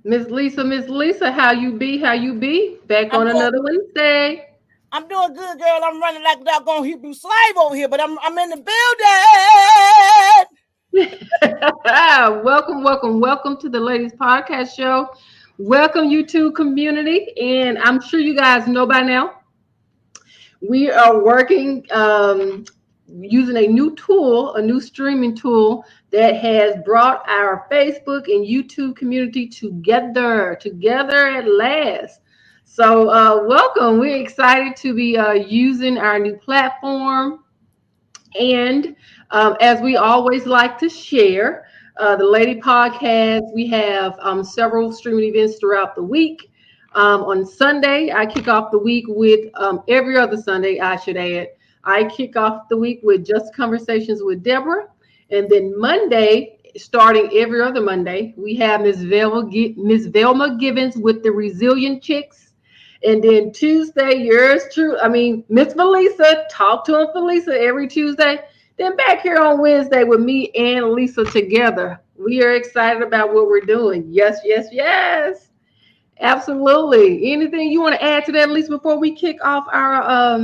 Miss Lisa, how you be? How you be? Back I'm on doing another Wednesday. I'm doing good, girl. I'm running like a doggone Hebrew slave over here, but I'm in the building. welcome to the Ladies Podcast Show. Welcome, YouTube community, and I'm sure you guys know by now we are working using a new tool, a new streaming tool that has brought our Facebook and YouTube community together at last. So, welcome. We're excited to be using our new platform. And as we always like to share, the Lady Podcast, we have several streaming events throughout the week. On Sunday, I kick off the week with every other Sunday, I should add. I kick off the week with Just Conversations with Deborah. And then Monday, starting every other Monday, we have Miss Velma Givens with the Resilient Chicks. And then Tuesday, yours true. I mean, Miss Felisa, talk to him, Felisa, every Tuesday. Then back here on Wednesday with me and Lisa together. We are excited about what we're doing. Yes, yes, yes. Absolutely. Anything you want to add to that, Lisa, before we kick off our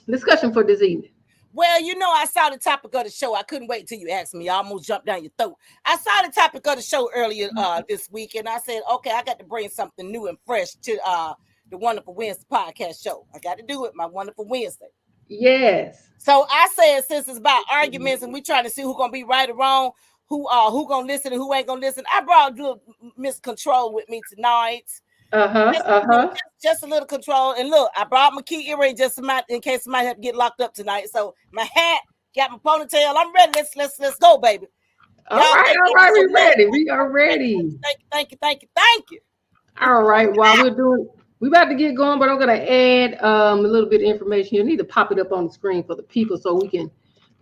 discussion for this evening? Well, I saw the topic of the show. I couldn't wait till you asked me. I almost jumped down your throat. I saw the topic of the show earlier this week, and I said, okay, I got to bring something new and fresh to the Wonderful Wednesday podcast show. I got to do it, my Wonderful Wednesday. Yes. So I said, since it's about arguments and we trying to see who's gonna be right or wrong, who gonna listen and who ain't gonna listen, I brought a little Miss Control with me tonight. Just a little control. And look, I brought my key earring just in case somebody have to get locked up tonight. So my hat, got my ponytail. I'm ready. Let's go, baby. All right. We ready. We are ready. Thank you. All right. We about to get going, but I'm gonna add a little bit of information. You need to pop it up on the screen for the people so we can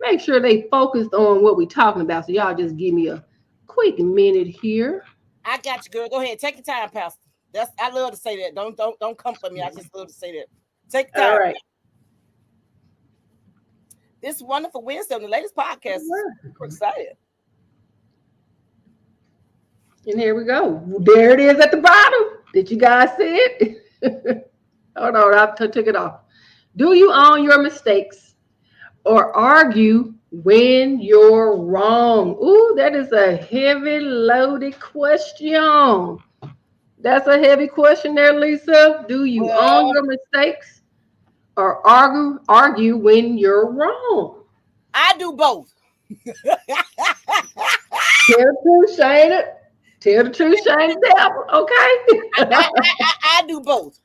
make sure they focused on what we're talking about. So y'all just give me a quick minute here. I got you, girl. Go ahead. Take your time, Pastor. I love to say that. Don't come for me. I just love to say that. Take your time. All right. This Wonderful Wednesday on the latest podcast. Super excited. And here we go. There it is at the bottom. Did you guys see it? Hold on, I took it off. Do you own your mistakes or argue when you're wrong? Ooh, that is a heavy loaded question. That's a heavy question there, Lisa. Do you own your mistakes or argue when you're wrong? I do both. Tell the truth, shame it. Tell the truth, shame the devil. Okay. I do both.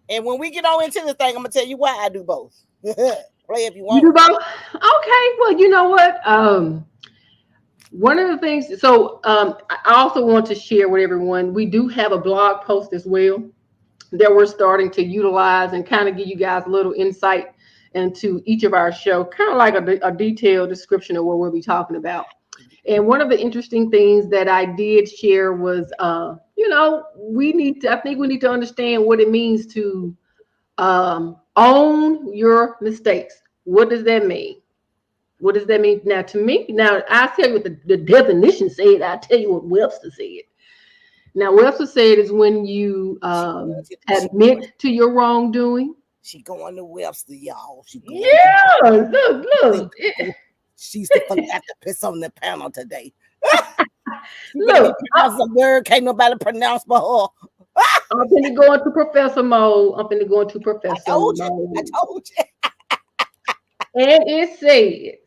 And when we get on into the thing, I'm gonna tell you why I do both. Play if you want. You do both? Okay. Well, you know what? One of the things. So I also want to share with everyone. We do have a blog post as well that we're starting to utilize and kind of give you guys a little insight into each of our show, kind of like a detailed description of what we'll be talking about. And one of the interesting things that I did share was, I think we need to understand what it means to own your mistakes. What does that mean? What does that mean? Now, to me, I'll tell you what the definition said. I'll tell you what Webster said. Now, Webster said is when you admit to your wrongdoing. She going to Webster, y'all. Look. She's the philanthropist on the panel today. Look, a word can't nobody pronounce but her. I'm going to go into professor mode. I told you. And it says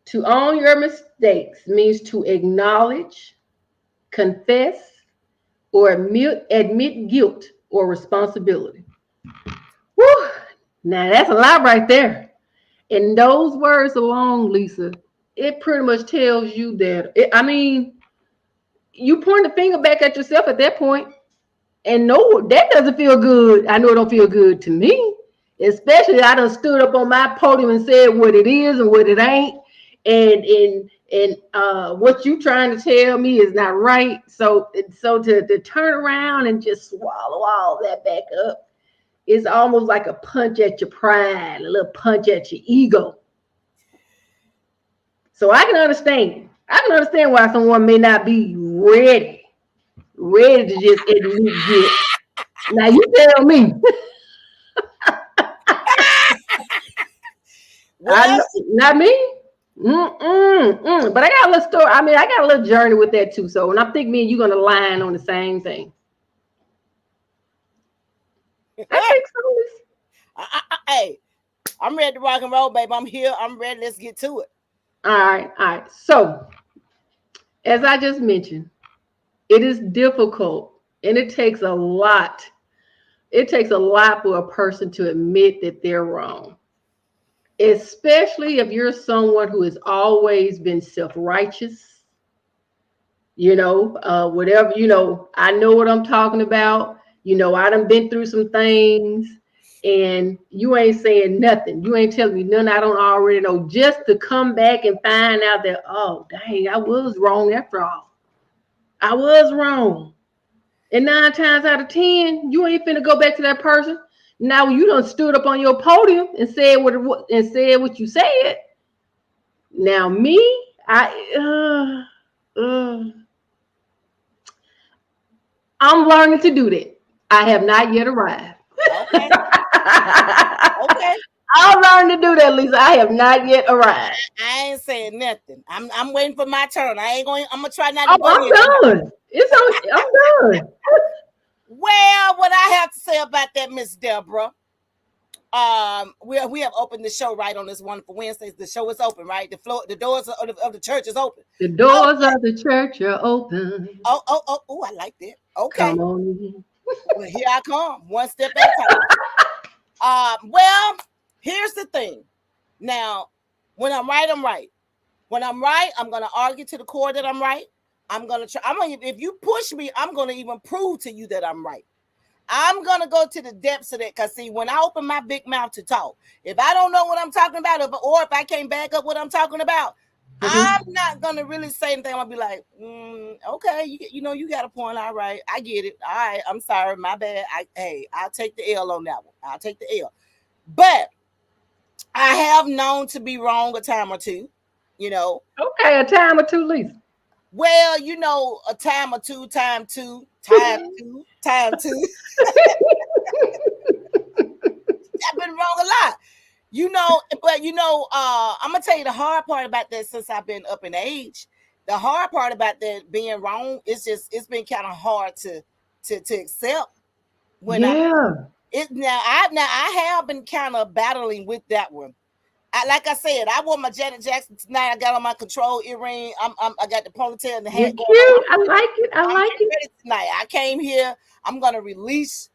to own your mistakes means to acknowledge, confess, or admit guilt or responsibility. Woo! Now that's a lot right there. And those words alone, Lisa, it pretty much tells you that, you point the finger back at yourself at that point, and no, that doesn't feel good. I know it don't feel good to me, especially I done stood up on my podium and said what it is and what it ain't, and what you trying to tell me is not right. So to turn around and just swallow all that back up, it's almost like a punch at your pride, a little punch at your ego. So I can understand why someone may not be ready ready to just admit guilt. Now you tell me. Not me. But I got a little story. I mean, I got a little journey with that too. So, and I think me and you gonna line on the same thing. I think so. Hey, I'm ready to rock and roll, baby. I'm here. I'm ready. Let's get to it. All right. So, as I just mentioned, it is difficult, and it takes a lot. It takes a lot for a person to admit that they're wrong, especially if you're someone who has always been self-righteous. Whatever. I know what I'm talking about. I done been through some things. And you ain't saying nothing. You ain't telling me nothing I don't already know, just to come back and find out that, oh, dang, I was wrong after all. I was wrong. And 9 times out of 10, you ain't finna go back to that person. Now you done stood up on your podium and said what you said. Now me, I'm learning to do that. I have not yet arrived. Okay. Okay. I'll learn to do that, Lisa. I have not yet arrived. I ain't saying nothing. I'm waiting for my turn. I'm gonna try not to. I'm done. I'm done. Well, what I have to say about that, Miss Debra. We have opened the show right on this wonderful Wednesdays. The show is open, right? The doors of the church is open. The doors of the church are open. Oh! I like that. Okay. Come on. Well, here I come, one step at a time. Well, here's the thing. Now, when I'm right, I'm right. When I'm right, I'm gonna argue to the core that I'm right. I'm gonna try. If you push me, I'm gonna even prove to you that I'm right. I'm gonna go to the depths of that, because see, when I open my big mouth to talk, if I don't know what I'm talking about, or if I can't back up what I'm talking about, I'm not gonna really say anything. I'll be like, okay, you got a point. All right, I get it. All right, I'm sorry, my bad. I'll take the L on that one. I'll take the L. But I have known to be wrong a time or two. Okay, a time or two, Lisa. Well, a time or two, time two. I've been wrong a lot. But I'm gonna tell you the hard part about that. Since I've been up in age, the hard part about that being wrong is it's been kind of hard to accept. I have been kind of battling with that one. Like I said, I wore my Janet Jackson tonight. I got on my control earring. I got the ponytail and the hat. You're cute. I like it. I like it. Ready tonight. I came here. I'm gonna release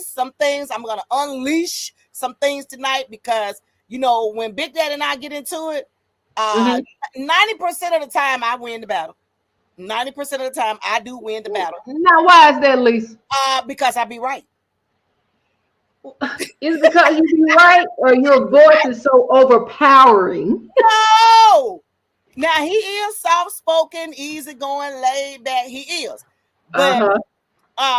some things. I'm gonna unleash some things tonight, because when Big Daddy and I get into it, 90% of the time I win the battle. 90% of the time I do win the battle. Now, why is that, Lisa? Because I be right. Is it because you be right, or your voice is so overpowering? No. Now, he is soft-spoken, easygoing, laid back. He is. But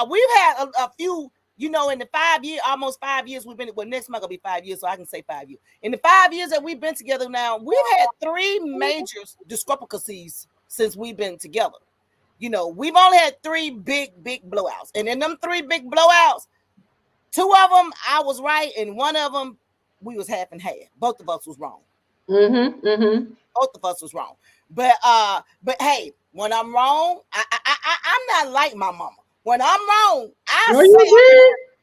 we've had a few, in the almost 5 years we've been, well, next month will be 5 years, so I can say 5 years. In the 5 years that we've been together now, we've had 3 major discrepancies since we've been together. We've only had 3 big blowouts. And in them 3 big blowouts, 2 of them I was right, and 1 of them we was half and half. Both of us was wrong. Both of us was wrong. But hey, when I'm wrong, I'm not like my mama. When I'm wrong,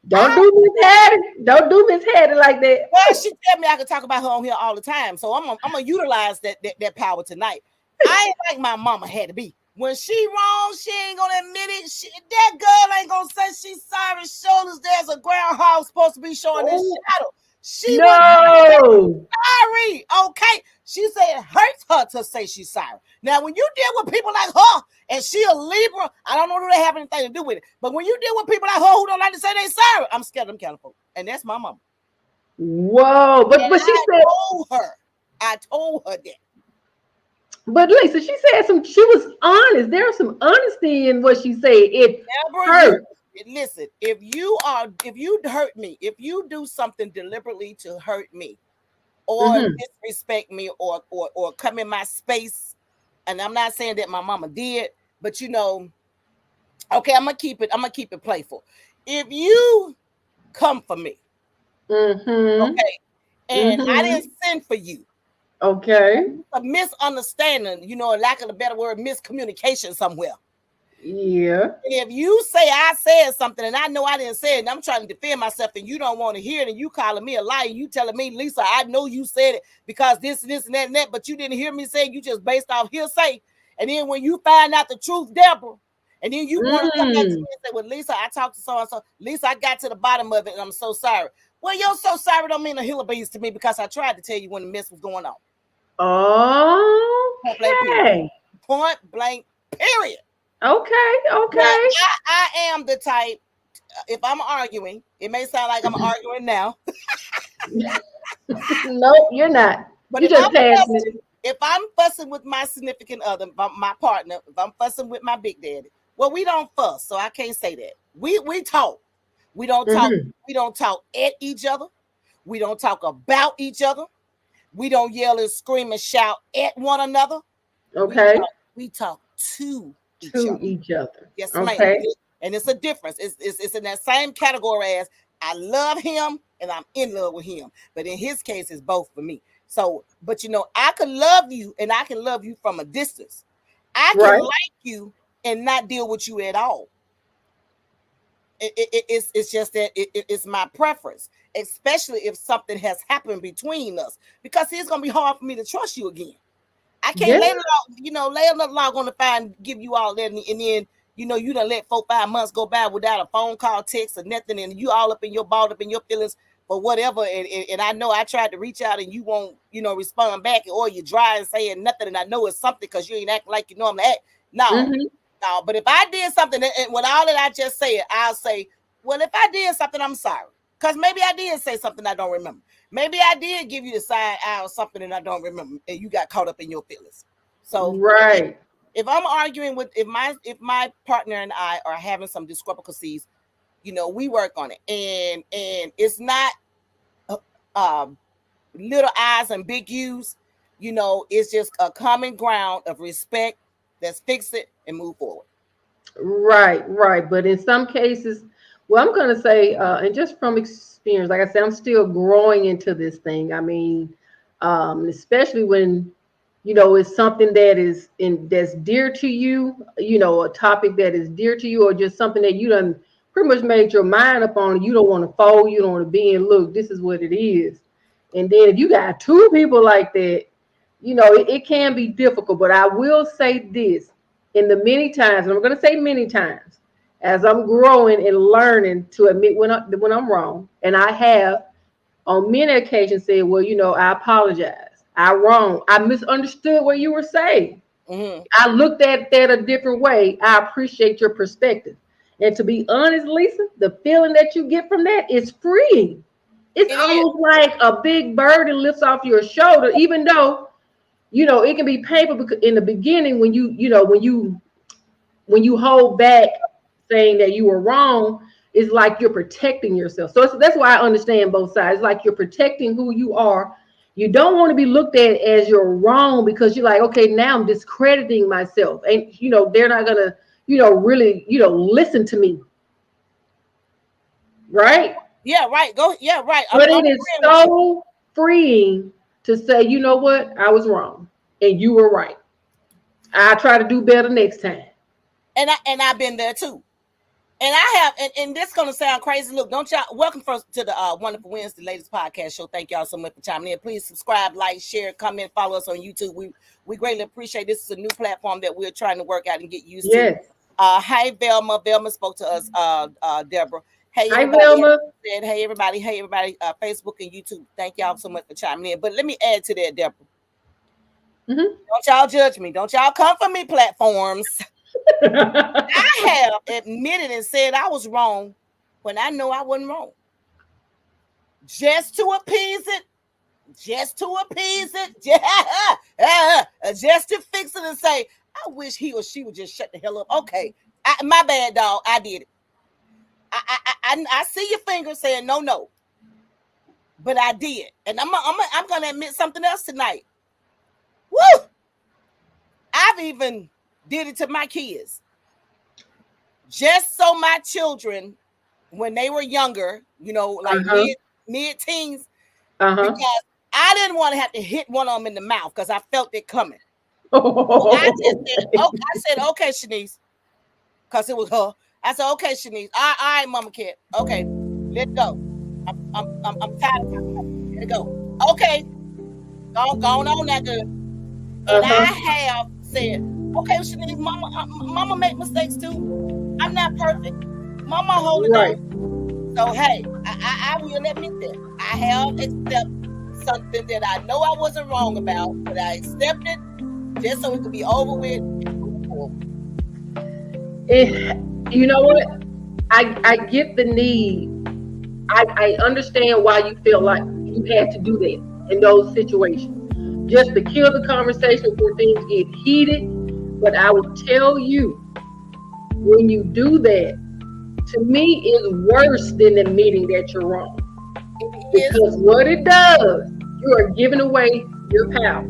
don't do Miss Hattie like that. Well, she tell me I can talk about her on here all the time, so I'm gonna utilize that power tonight. I ain't like my mama had to be. When she wrong, she ain't gonna admit it. That girl ain't gonna say she's sorry. Shoulders, there's a groundhog supposed to be showing this shadow. She was sorry. Okay. She said it hurts her to say she's sorry. Now, when you deal with people like her, and she a Libra, I don't know if they have anything to do with it. But when you deal with people like her who don't like to say they sorry, I'm scared of them kind of folks. And that's my mama. Whoa. But she said, I told her that. But Lisa, she said she was honest. There was some honesty in what she said. It hurt. Listen, if you hurt me, if you do something deliberately to hurt me, or disrespect me, or come in my space, and I'm not saying that my mama did, but Okay, I'm gonna keep it playful. If you come for me, okay, and I didn't send for you. Okay. A misunderstanding, lack of a better word, miscommunication somewhere. Yeah. If you say I said something and I know I didn't say it, and I'm trying to defend myself, and you don't want to hear it, and you calling me a liar, you telling me, Lisa, I know you said it because this and that, but you didn't hear me say it, you just based off hearsay. And then when you find out the truth, Deborah, and then you want to come back to me and say, well, Lisa, I talked to so and so. Lisa, I got to the bottom of it, and I'm so sorry. Well, you're so sorry don't mean a hill of beans to me because I tried to tell you when the mess was going on. Okay. Point blank, period. Okay. Now, I am the type, if I'm arguing, it may sound like I'm arguing now. Nope, you're not. But you just passionate. If I'm fussing with my significant other, my partner, if I'm fussing with my big daddy, well, we don't fuss, so I can't say that. We talk. We don't talk. We don't talk at each other. We don't talk about each other. We don't yell and scream and shout at one another. Okay. We talk to each other. Yes, ma'am. And it's a difference. It's in that same category as I love him and I'm in love with him. But in his case, it's both for me. So, but I can love you and I can love you from a distance. I can like you and not deal with you at all. It's just that it's my preference, especially if something has happened between us, because it's going to be hard for me to trust you again. I can't lay another log on the fire and give you all that, and then you done let 4-5 months go by without a phone call, text, or nothing, and you all balled up in your feelings for whatever. And I know I tried to reach out and you won't, respond back, or you're dry and saying nothing, and I know it's something because you ain't acting like you normally act. No. But if I did something, and with all that I just said, I'll say, well, if I did something, I'm sorry, because maybe I did say something I don't remember. Maybe I did give you the side eye or something and I don't remember, and you got caught up in your feelings. So if I'm arguing with if my partner and I are having some discrepancies, we work on it, and it's not little I's and big U's. It's just a common ground of respect. Let's fix it and move forward. Right. But in some cases, well, I'm going to say, and just from experience, like I said, I'm still growing into this thing. I mean, especially when, it's something that's dear to you, a topic that is dear to you, or just something that you done pretty much made your mind up on. You don't want to fold, you don't want to be in, look, this is what it is. And then if you got two people like that, it can be difficult. But I will say this, in the many times, and I'm going to say many times, as I'm growing and learning to admit when I'm wrong, and I have on many occasions said, well, I apologize. I misunderstood what you were saying. I looked at that a different way. I appreciate your perspective. And to be honest, Lisa, the feeling that you get from that is freeing. It's almost like a big burden lifts off your shoulder, even though, it can be painful because in the beginning when you hold back saying that you were wrong, it's like you're protecting yourself. So that's why I understand both sides. It's like you're protecting who you are. You don't want to be looked at as you're wrong because you're like, okay, now I'm discrediting myself. And, they're not going to, really, listen to me. Right? Yeah, right. Go. Yeah, right. But it is so freeing to say, you know what? I was wrong and you were right. I'll try to do better next time. And I've been there too. And I have, and this is gonna sound crazy. Look, don't y'all welcome first to the Wonderful Wednesday Ladies Podcast Show. Thank y'all so much for chiming in. Please subscribe, like, share, comment, follow us on YouTube. We greatly appreciate this. Is a new platform that we're trying to work out and get used to. Hi Velma. Velma spoke to us, Deborah. Hey everybody. Hi, Velma. Said, hey everybody, Facebook and YouTube. Thank y'all so much for chiming in. But let me add to that, Deborah. Don't y'all judge me. Don't y'all come for me, platforms. I have admitted and said I was wrong when I know I wasn't wrong. Just to appease it. Just to fix it and say, I wish he or she would just shut the hell up. Okay, my bad, dog. I did it. I see your finger saying no, but I did, and I'm gonna admit something else tonight. Woo! I've even did it to my kids. just so my children, when they were younger, you know, like mid-teens, because I didn't want to have to hit one of them in the mouth because I felt it coming. So I said, okay, Shanice, because it was her. I said, okay, Shanice, all right, Mama Cat, okay, let's go. I'm tired of it. Let it go. Okay, go on that good. And I have said, okay, Shanice, Mama make mistakes too. I'm not perfect. Mama holding on. So hey, I will admit that I have accepted something that I know I wasn't wrong about, but I accepted just so it could be over with. You know what? I get the need. I understand why you feel like you had to do that in those situations, just to kill the conversation before things get heated. But I would tell you, when you do that, to me, is worse than admitting that you're wrong. Because what it does, you are giving away your power.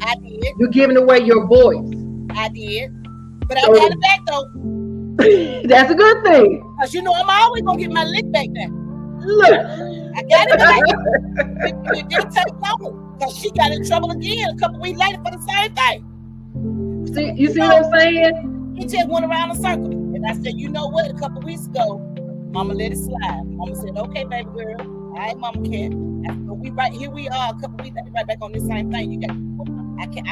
I did. You're giving away your voice. I did. But I got it back though. That's a good thing. Because you know I'm always gonna get my lick back now. Look. I got it back. It didn't take long. Because she got in trouble again a couple weeks later for the same thing. You see what I'm saying? It just went around a circle. And I said, you know what? A couple weeks ago, Mama let it slide. Mama said, okay, baby girl. All right, Mama Cat. Here we are a couple weeks right back on this same thing. I can't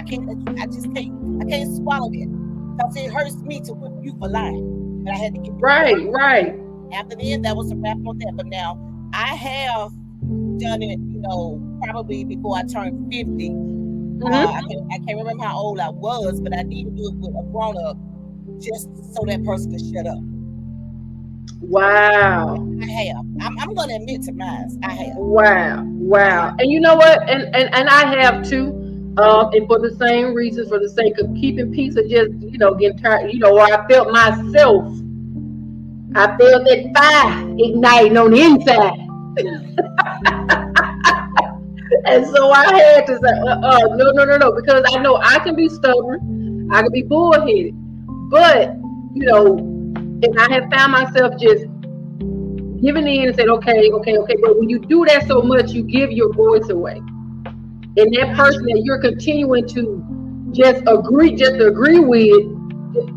swallow it. Because it hurts me to whip you for lying. But I had to get right. After then, that was a wrap on that. But now I have done it, you know, probably before I turned 50. I can't remember how old I was, but I need to do it with a grown-up just so that person can shut up. Wow. I have. I'm going to admit to mine. I have. Wow. And you know what? And I have too. And for the same reasons, for the sake of keeping peace, or just, you know, getting tired, you know, or I felt myself. I felt that fire igniting on the inside. And so I had to say, no, because I know I can be stubborn, I can be bullheaded, but, you know, and I have found myself just giving in and said, okay, but when you do that so much, you give your voice away. And that person that you're continuing to just agree with,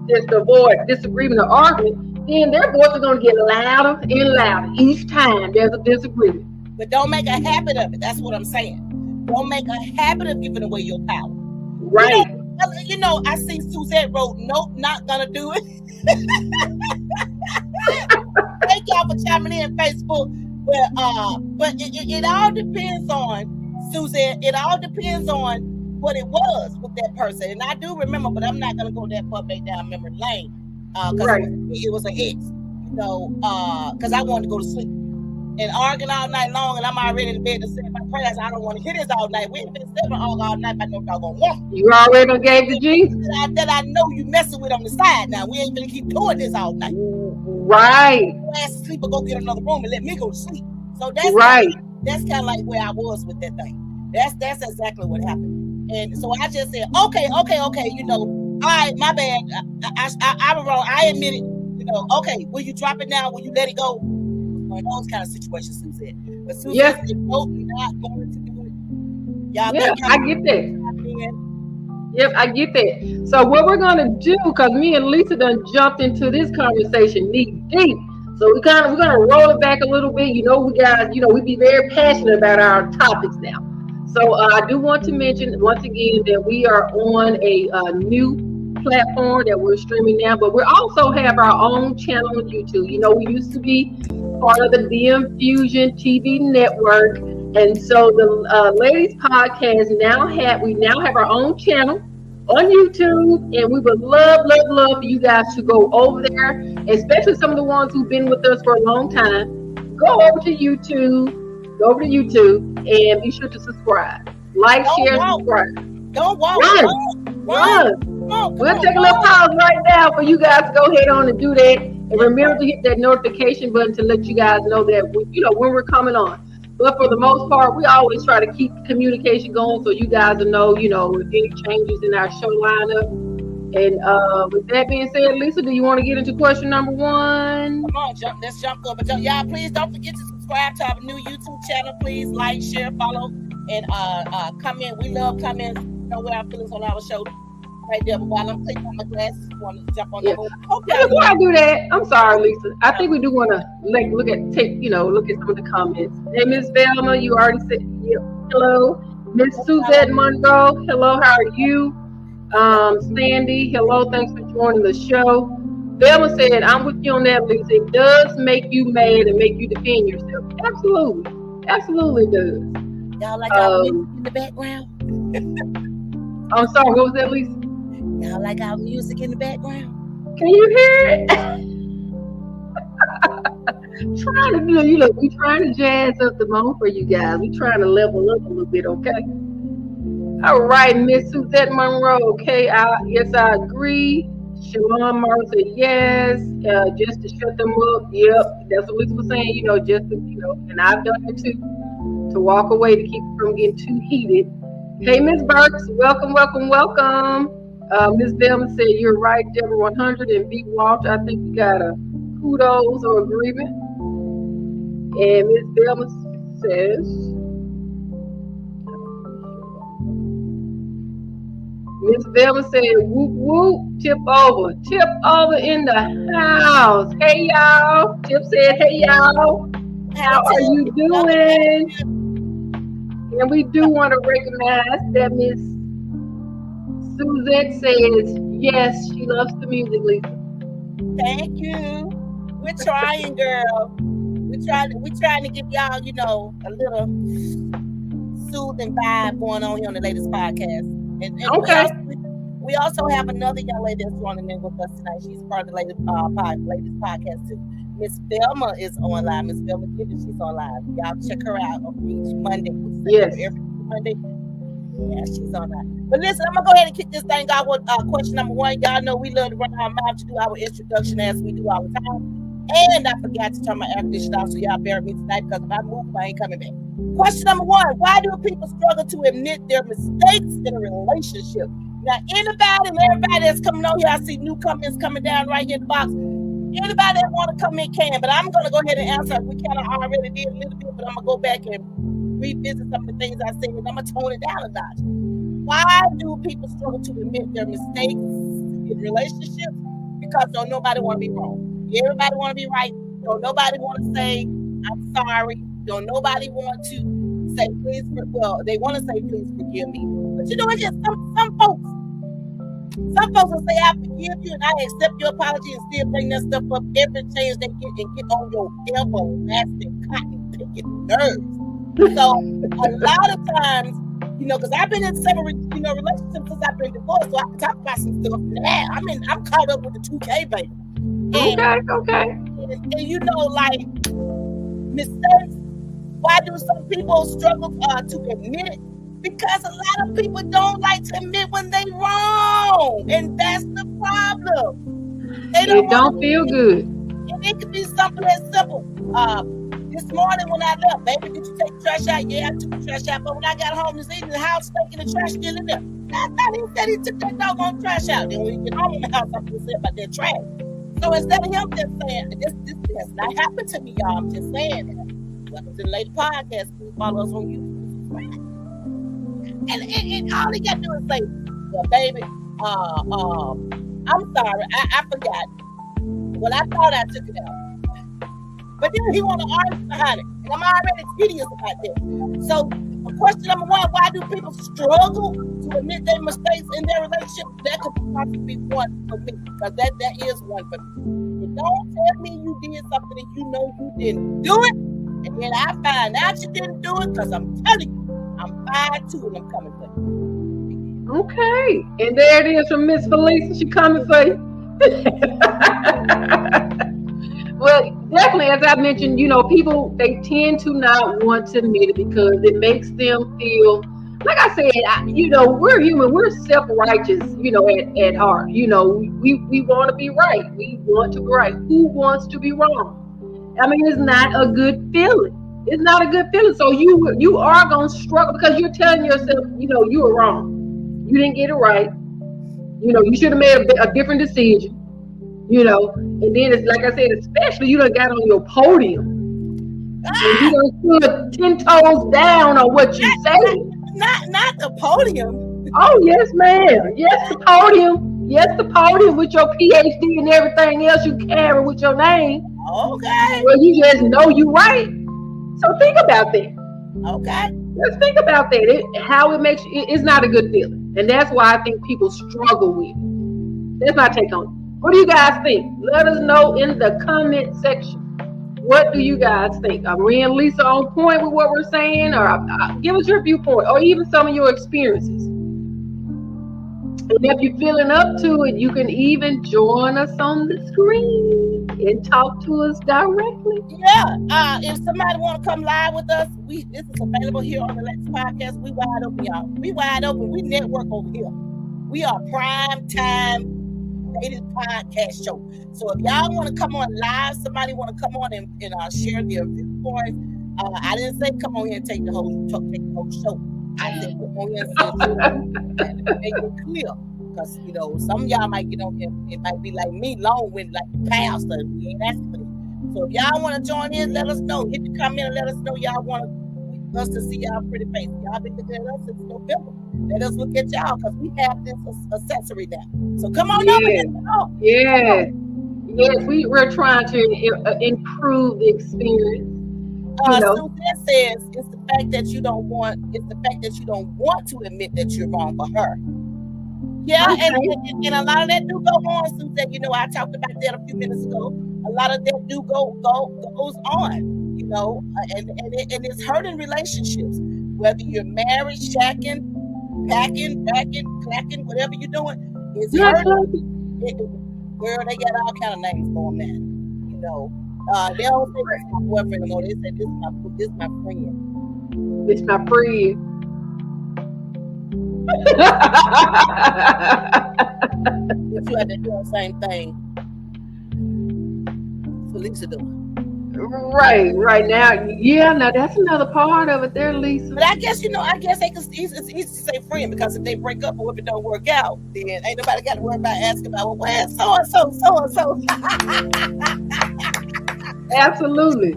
just avoid disagreement or argument, then their voice is going to get louder and louder each time there's a disagreement. But don't make a habit of it. That's what I'm saying. Don't make a habit of giving away your power. Right. You know, I see Suzette wrote, nope, not gonna do it. Thank y'all for chiming in Facebook. But it all depends on, Suzette, it all depends on what it was with that person. And I do remember, but I'm not gonna go that far back down memory lane. Because it was an ex, you know, because I wanted to go to sleep. And arguing all night long, and I'm already in bed to say my prayers. I don't want to hear this all night. We ain't been sleeping all night by no doggone woman. You already done gave the Jesus. That I know you messing with on the side now. We ain't gonna keep doing this all night. Right. Go ask to sleep or go get another room and let me go to sleep. So that's that's kind of like where I was with that thing. That's exactly what happened. And so I just said, okay, you know, all right, my bad. I was wrong. I admit it. You know, okay, will you drop it now? Will you let it go? Those kind of situations, Suzette. But Suzette said, nope, not going to do it. Y'all I get that. Yep, I get that. So what we're gonna do, because me and Lisa done jumped into this conversation knee deep. So we're gonna roll it back a little bit. You know, we be very passionate about our topics now. So I do want to mention once again that we are on a new platform that we're streaming now, but we also have our own channel on YouTube. You know, we used to be part of the DM Fusion TV network, and so the ladies podcast we now have our own channel on YouTube, and we would love for you guys to go over there, especially some of the ones who've been with us for a long time. Go over to YouTube, and be sure to subscribe, like, share, subscribe. Don't walk. Run. We'll take a little pause right now for you guys to go ahead on and do that. And remember to hit that notification button to let you guys know that when we're coming on. But for the most part, we always try to keep communication going so you guys will know, if any changes in our show lineup. And with that being said, Lisa, do you want to get into question number 1? Come on, let's jump over. But y'all, please don't forget to subscribe to our new YouTube channel. Please like, share, follow, and comment. We love comments. Know where our feelings on our show. Right there, while I'm clicking on my glasses, want to jump on the board. Okay. Before I do that, I'm sorry, Lisa. I think we do want to look at some of the comments. Hey, Miss Velma, you already said hello. Miss Suzette Monroe, hello. How are you? Sandy, hello. Thanks for joining the show. Velma said, "I'm with you on that, Lisa. It does make you mad and make you defend yourself. Absolutely, absolutely does." Y'all like our music in the background? I'm sorry. What was that, Lisa? Y'all like our music in the background? Can you hear it? Trying to do, we trying to jazz up the moment for you guys. We trying to level up a little bit, okay? All right, Miss Suzette Monroe. Okay, yes, I agree. Shalom Mara said yes. Just to shut them up. Yep, that's what Lisa was saying. Just to, and I've done it too. To walk away to keep it from getting too heated. Hey, Miss Burks, welcome. Miss Velma said, "You're right, Debra 100 and B. Walter. I think you got a kudos or agreement." And Miss Velma says, "Whoop whoop, tip over in the house. Hey y'all." Tip said, "Hey y'all, how are you doing?" And we do want to recognize that Miss Suzette says, yes, she loves the music, Lisa. Thank you. We're trying, girl. We're trying to give y'all, a little soothing vibe going on here on the latest podcast. And okay. We also have another young lady that's joining in with us tonight. She's part of the latest podcast too. Miss Velma is online. Miss Velma Gibbons, she's online. Y'all check her out on each Monday. Yes. Every Monday. Yeah, she's online. But listen, I'm gonna go ahead and kick this thing off with question number 1. Y'all know we love to run our mouth to do our introduction as we do all the time. And I forgot to turn my air conditioner off, so y'all bear with me tonight because if I move, I ain't coming back. Question number 1: why do people struggle to admit their mistakes in a relationship? Now, anybody and everybody that's coming on here, I see new comments coming down right here in the box. Anybody that want to come in can, but I'm going to go ahead and answer. We kind of already did a little bit, but I'm going to go back and revisit some of the things I said, and I'm going to tone it down a notch. Why do people struggle to admit their mistakes in relationships? Because don't nobody want to be wrong. Everybody want to be right. Don't nobody want to say, I'm sorry. Don't nobody want to say, please, they want to say, please forgive me. But it's just some folks. Some folks will say, I forgive you and I accept your apology and still bring that stuff up every chance they get and get on your everlasting cotton picking nerves. So a lot of times, because I've been in several, relationships since I've been divorced, so I can talk about some stuff now. I'm caught up with the 2K baby. And, okay. And like mistakes. Why do some people struggle to admit it? Because a lot of people don't like to admit when they wrong, and that's the problem. They don't feel good. And it could be something as simple. This morning when I left, baby, did you take the trash out? Yeah, I took the trash out. But when I got home this evening, the house stinking, the trash still in there. I thought he said he took that doggone trash out. Then when you get home in the house, I'm going to say about that trash. So instead of him just saying, this has not happened to me, y'all. I'm just saying that. Welcome to the latest podcast. Please follow us on YouTube. And all he got to do is say, well, baby, I'm sorry, I forgot. Well, I thought I took it out. But then he want to argue behind it. And I'm already tedious about that. So, question number 1, why do people struggle to admit their mistakes in their relationship? That could possibly be one for me, because that is one for me. But don't tell me you did something and you know you didn't do it, and then I find out you didn't do it, because I'm telling you, I'm 5'2" and I'm coming for you. Okay, and there it is from Miss Falisa. She coming for you. Well, definitely, as I mentioned, people, they tend to not want to admit it because it makes them feel, like I said, we're human, we're self-righteous, at heart. We want to be right. We want to be right. Who wants to be wrong? It's not a good feeling. It's not a good feeling. So you are going to struggle because you're telling yourself, you were wrong. You didn't get it right. You know, you should have made a different decision. You know, and then it's like I said, especially you done got on your podium. And you done stood 10 toes down on what you say. Not the podium. Oh, yes, ma'am. Yes, the podium. Yes, the podium with your PhD and everything else you carry with your name. Okay. Well, you just know you right. So think about that. Okay. Let's think about that. How it makes you, it's not a good feeling. And that's why I think people struggle with it. That's my take on it. What do you guys think? Let us know in the comment section. What do you guys think? Are Marie and Lisa on point with what we're saying? Or give us your viewpoint or even some of your experiences. And if you're feeling up to it, you can even join us on the screen and talk to us directly. Yeah. If somebody want to come live with us, this is available here on the Ladies Podcast. We wide open, y'all. We wide open. We network over here. We are prime time Ladies Podcast show. So if y'all want to come on live, somebody want to come on and share their viewpoints. I didn't say come on here and take the whole show. I said come on here and make it clear. Because, you know, some of y'all might get on here, it might be like me, long-winded, like the pastor. We ain't asking for it. So if y'all want to join in, let us know. Hit the comment and let us know y'all want us to see y'all pretty face. Y'all been looking at us since November. Let us look at y'all because we have this accessory now. So come on over here. Yeah. Yes, we're trying to improve the experience. Suzette says it's the fact that you don't want to admit that you're wrong for her. Yeah, okay. and a lot of that do go on, Suzette. You know, I talked about that a few minutes ago. A lot of that do goes on, you know, and it's hurting relationships. Whether you're married, shacking, packing, racking, clacking, whatever you're doing, it's hurting. Girl, they got all kind of names for them, you know. They don't say that's my boyfriend anymore. They say this is my friend. It's my friend. But you had to do the same thing. Felisa doing. Right now, yeah. Now that's another part of it, there, Lisa. But I guess they could. It's easy to say friend because if they break up or if it don't work out, then ain't nobody got to worry about asking about well, where's so and so. Absolutely.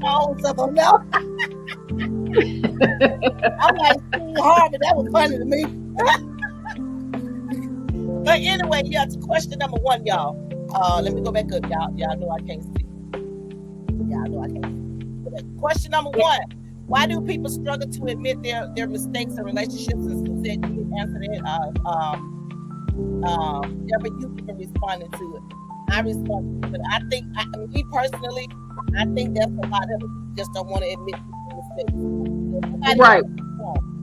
Oh, someone else. I'm like hard, but that was funny to me. But anyway, yeah, to question number 1, y'all. Let me go back up, y'all. Y'all know I can't see. Question number 1: why do people struggle to admit their mistakes in relationships? And Suzette, you can answer that. Debra, you can respond to it. I respond, but I think, me personally, I think that's a lot of them just don't want to admit their mistakes. Right.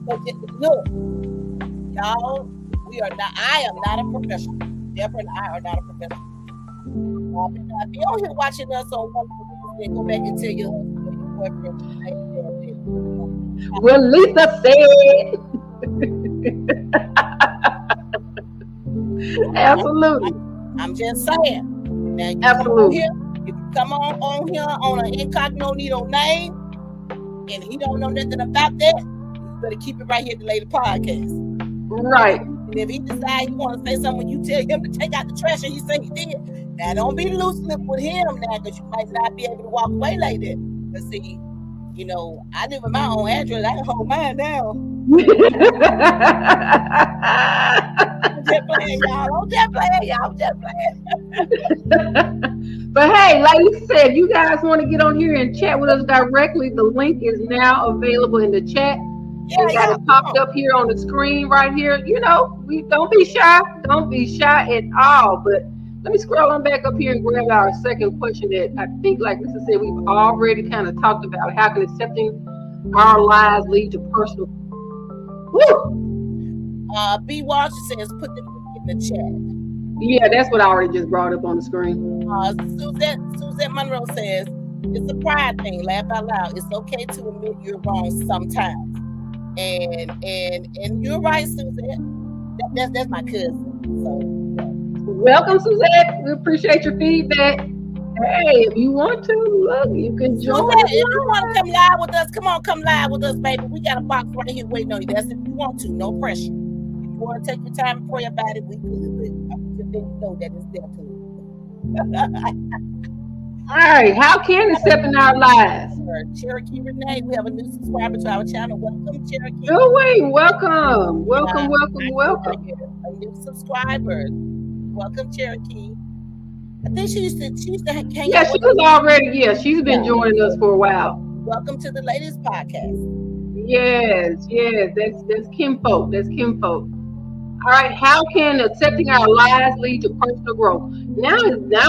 But look, y'all, I am not a professional. Debra and I are not a professional. If you're on here watching us on one then go back and tell your boyfriend. Well, Lisa said. Absolutely. I'm just saying. Now, absolutely. You can come on here on an incognito name, and he don't know nothing about that. You better keep it right here at the Lady Podcast. Right. And if he decides you want to say something when you tell him to take out the trash and you say he did, now don't be loose lip with him now because you might not be able to walk away like that. But see, you know, I live with my own address. I can hold mine down. I'm just playing, y'all. I'm just playing. But hey, like you said, you guys want to get on here and chat with us directly, the link is now available in the chat. We got it popped up here on the screen right here. You know, we don't be shy. Don't be shy at all. But let me scroll on back up here and grab our second question that I think, like Lisa said, we've already kind of talked about. How can accepting our lives lead to personal? Woo! B. Walsh says, put the link in the chat. Yeah, that's what I already just brought up on the screen. Suzette Monroe says, it's a pride thing. Laugh out loud. It's okay to admit you're wrong sometimes. And you're right, Suzette. That's my cousin. So welcome, Suzette. We appreciate your feedback. Hey, if you want to, look, you can join. Suzette, if you want to come live with us, come live with us, baby. We got a box right here waiting on you. That's if you want to, no pressure. you want to take your time and pray about it, we could. But I just didn't know that it's there too. All right, how can accepting our lives? Cherokee Renee, we have a new subscriber to our channel. Welcome, Cherokee. Oh wait, welcome. A new subscriber. Welcome, Cherokee. I think she used to hang out. Yeah, she was already. Yeah, she's been joining us for a while. Welcome to the Ladies Podcast. Yes, that's kinfolk. All right, how can accepting our lies lead to personal growth? Now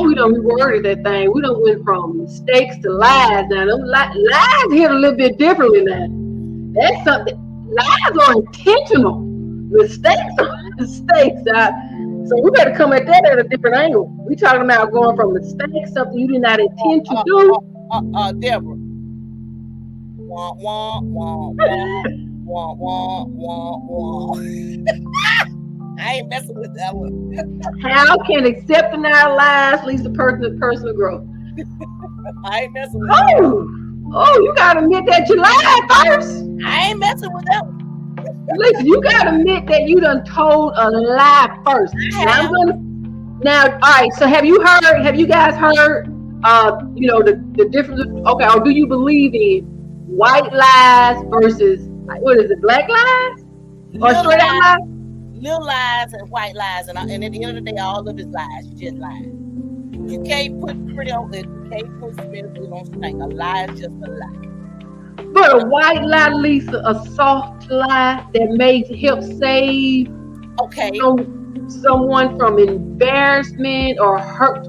we don't reworded that thing. We don't went from mistakes to lies. Now them lies hit a little bit differently now. That's something. Lies are intentional. Mistakes are mistakes. So we better come at that at a different angle. We talking about going from mistakes, something you did not intend to do. Debra. Wah, wah, wah, wah, wah, wah, wah. I ain't messing with that one. How can accepting our lies lead to personal growth? I ain't messing with that one. Oh, you gotta admit that you lied first. I ain't messing with that one. Listen, you gotta admit that you done told a lie first. Now, all right. So have you guys heard? The difference. Okay, or do you believe in white lies versus what is it, black lies or straight out lies? Little lies and white lies, and at the end of the day, all of it's lies. You just lie. You can't put pretty on it. You can't put spiritual on something. A lie is just a lie. But a white lie, Lisa, a soft lie that may help save someone from embarrassment or hurt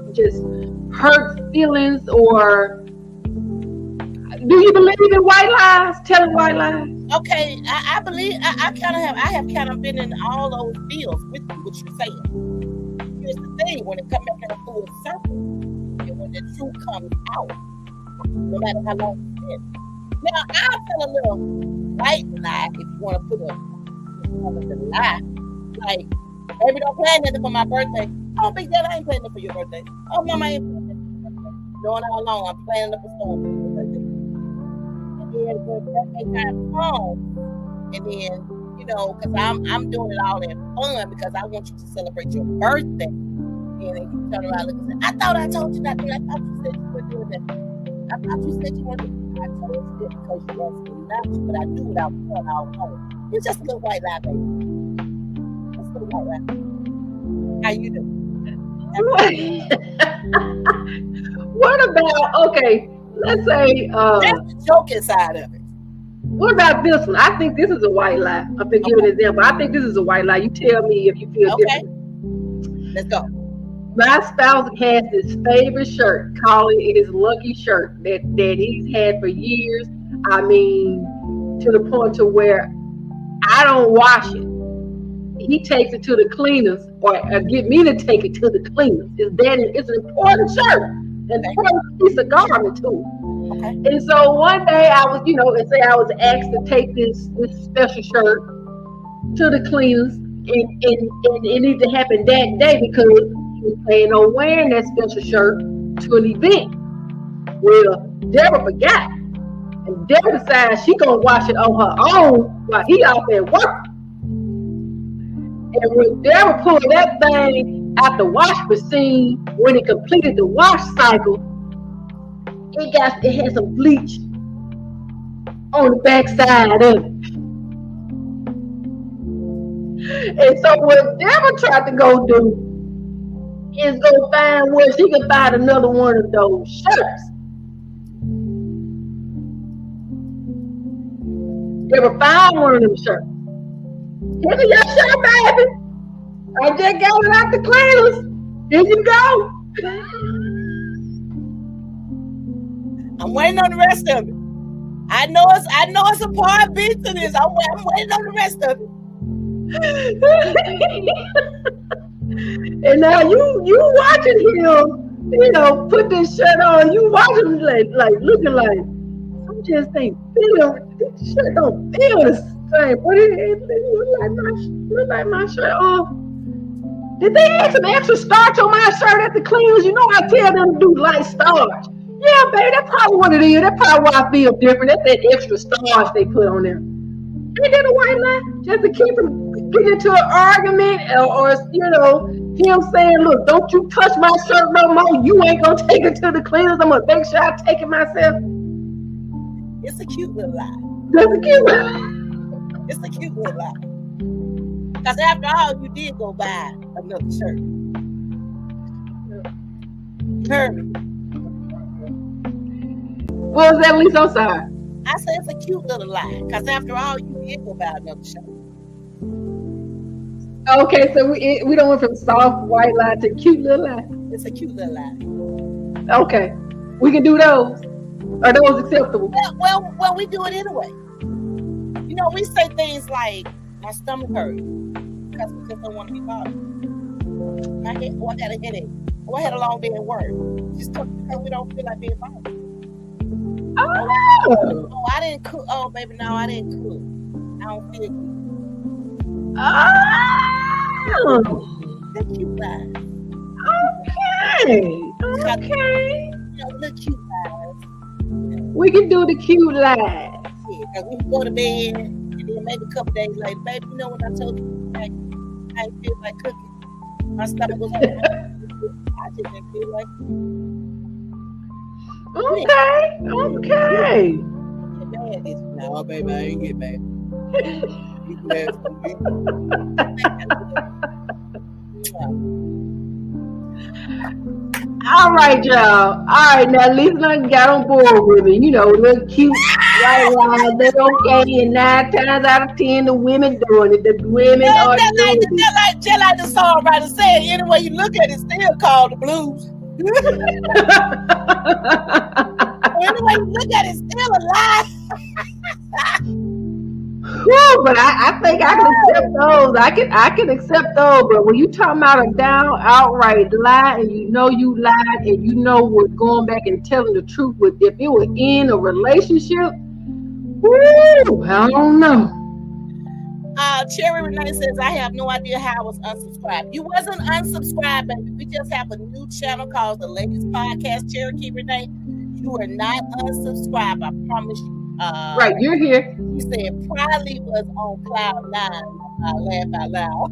feelings. Or do you believe in white lies? Telling white lies? Okay, I believe I have kind of been in all those fields with what you're saying. Here's the thing: when it comes back in a full circle, and when the truth comes out, no matter how long it's been. Now I'll tell a little white lie if you want to put a lie. Like, baby, don't plan nothing for my birthday. Oh, big deal, I ain't planning it for your birthday. Oh, mama, I ain't planning it for your birthday. Knowing how long I'm planning up a storm for your birthday. And then when birthday time comes, and then, because I'm doing it all in fun because I want you to celebrate your birthday. And then you turn around and say, I thought I told you not to. I thought you said you were doing that. I thought you said you wanted to. I told you that because you asked me not to, but I knew what I was doing all along. It's just a little white lie, baby. Just a little white lie. How you doing? What about, let's say that's the joking side of it. What about this one? I think this is a white lie. I'm gonna give an example. I think this is a white lie. You tell me if you feel different. Let's go. My spouse has his favorite shirt, calling it his lucky shirt that he's had for years. I mean, to the point to where I don't wash it. He takes it to the cleaners, or get me to take it to the cleaners. It's an important shirt, an important piece of garment too. Okay. And so one day I was, I was asked to take this special shirt to the cleaners, and it needed to happen that day because he was planning on wearing that special shirt to an event. Well, Debra forgot, and Debra decided she gonna wash it on her own while he out there working. And when Debra pulled that thing out the wash machine, when it completed the wash cycle, it had some bleach on the back side of it. And so what Debra tried to go do is go find where she could find another one of those shirts. Debra found one of them shirts. Here's your shirt, baby. I just got it out the cleaners. Here you go. I'm waiting on the rest of it. I know it's a part B to this. I'm waiting on the rest of it. And now you watching him, put this shirt on. You watching him like looking like, I just ain't feel. This shirt don't feel the same. But it look like my shirt. Oh, did they add some extra starch on my shirt at the cleaners? You know I tell them to do light starch. Yeah, baby, that's probably what it is. That's probably why I feel different. That's that extra starch they put on there. Ain't that a white lie? Just to keep them get into an argument or him saying, look, don't you touch my shirt no more. You ain't gonna take it to the cleaners. I'm gonna make sure I take it myself. It's a cute little lie. That's a cute lie. It's a cute little lie. Because after all, you did go buy another shirt. You heard me. What was that, Lisa? I'm sorry. I said it's a cute little lie. Because after all, you did go buy another shirt. Okay, so we don't went from soft white lie to cute little lie. It's a cute little lie. Okay, we can do those. Are those acceptable? Well, we do it anyway. We say things like, my stomach hurts because we just don't want to be bothered. I had a headache. I had a long day at work. Just because we don't feel like being bothered. Oh, I didn't cook. Oh, baby, no, I didn't cook. I don't feel good. Oh, that's cute lies. Okay. The cute lies. We can do the cute lies. Yeah, because we can go to bed and then maybe a couple days later, baby, you know what I told you? I didn't feel like cooking. My stomach was like, I just didn't feel like cooking. Okay. No, baby, I ain't get mad. All right, y'all. All right, now Lisa got on board with me. Little cute white lies. They're okay, and 9 times out of 10, the women doing it. The women are doing it. Just like the songwriter said, anyway you look at it, still called the blues. Anyway you look at it, still a lie. Woo, but I think I can accept those. I can accept those. But when you talking about a down outright lie, and you lied, and we're going back and telling the truth, if it was in a relationship, woo, I don't know. Cherry Renee says, I have no idea how I was unsubscribed. You wasn't unsubscribed, baby. We just have a new channel called The Ladies Podcast. Cherokee Renee, you are not unsubscribed. I promise you. Right, you're here. You said probably was on cloud 9. I laugh out loud.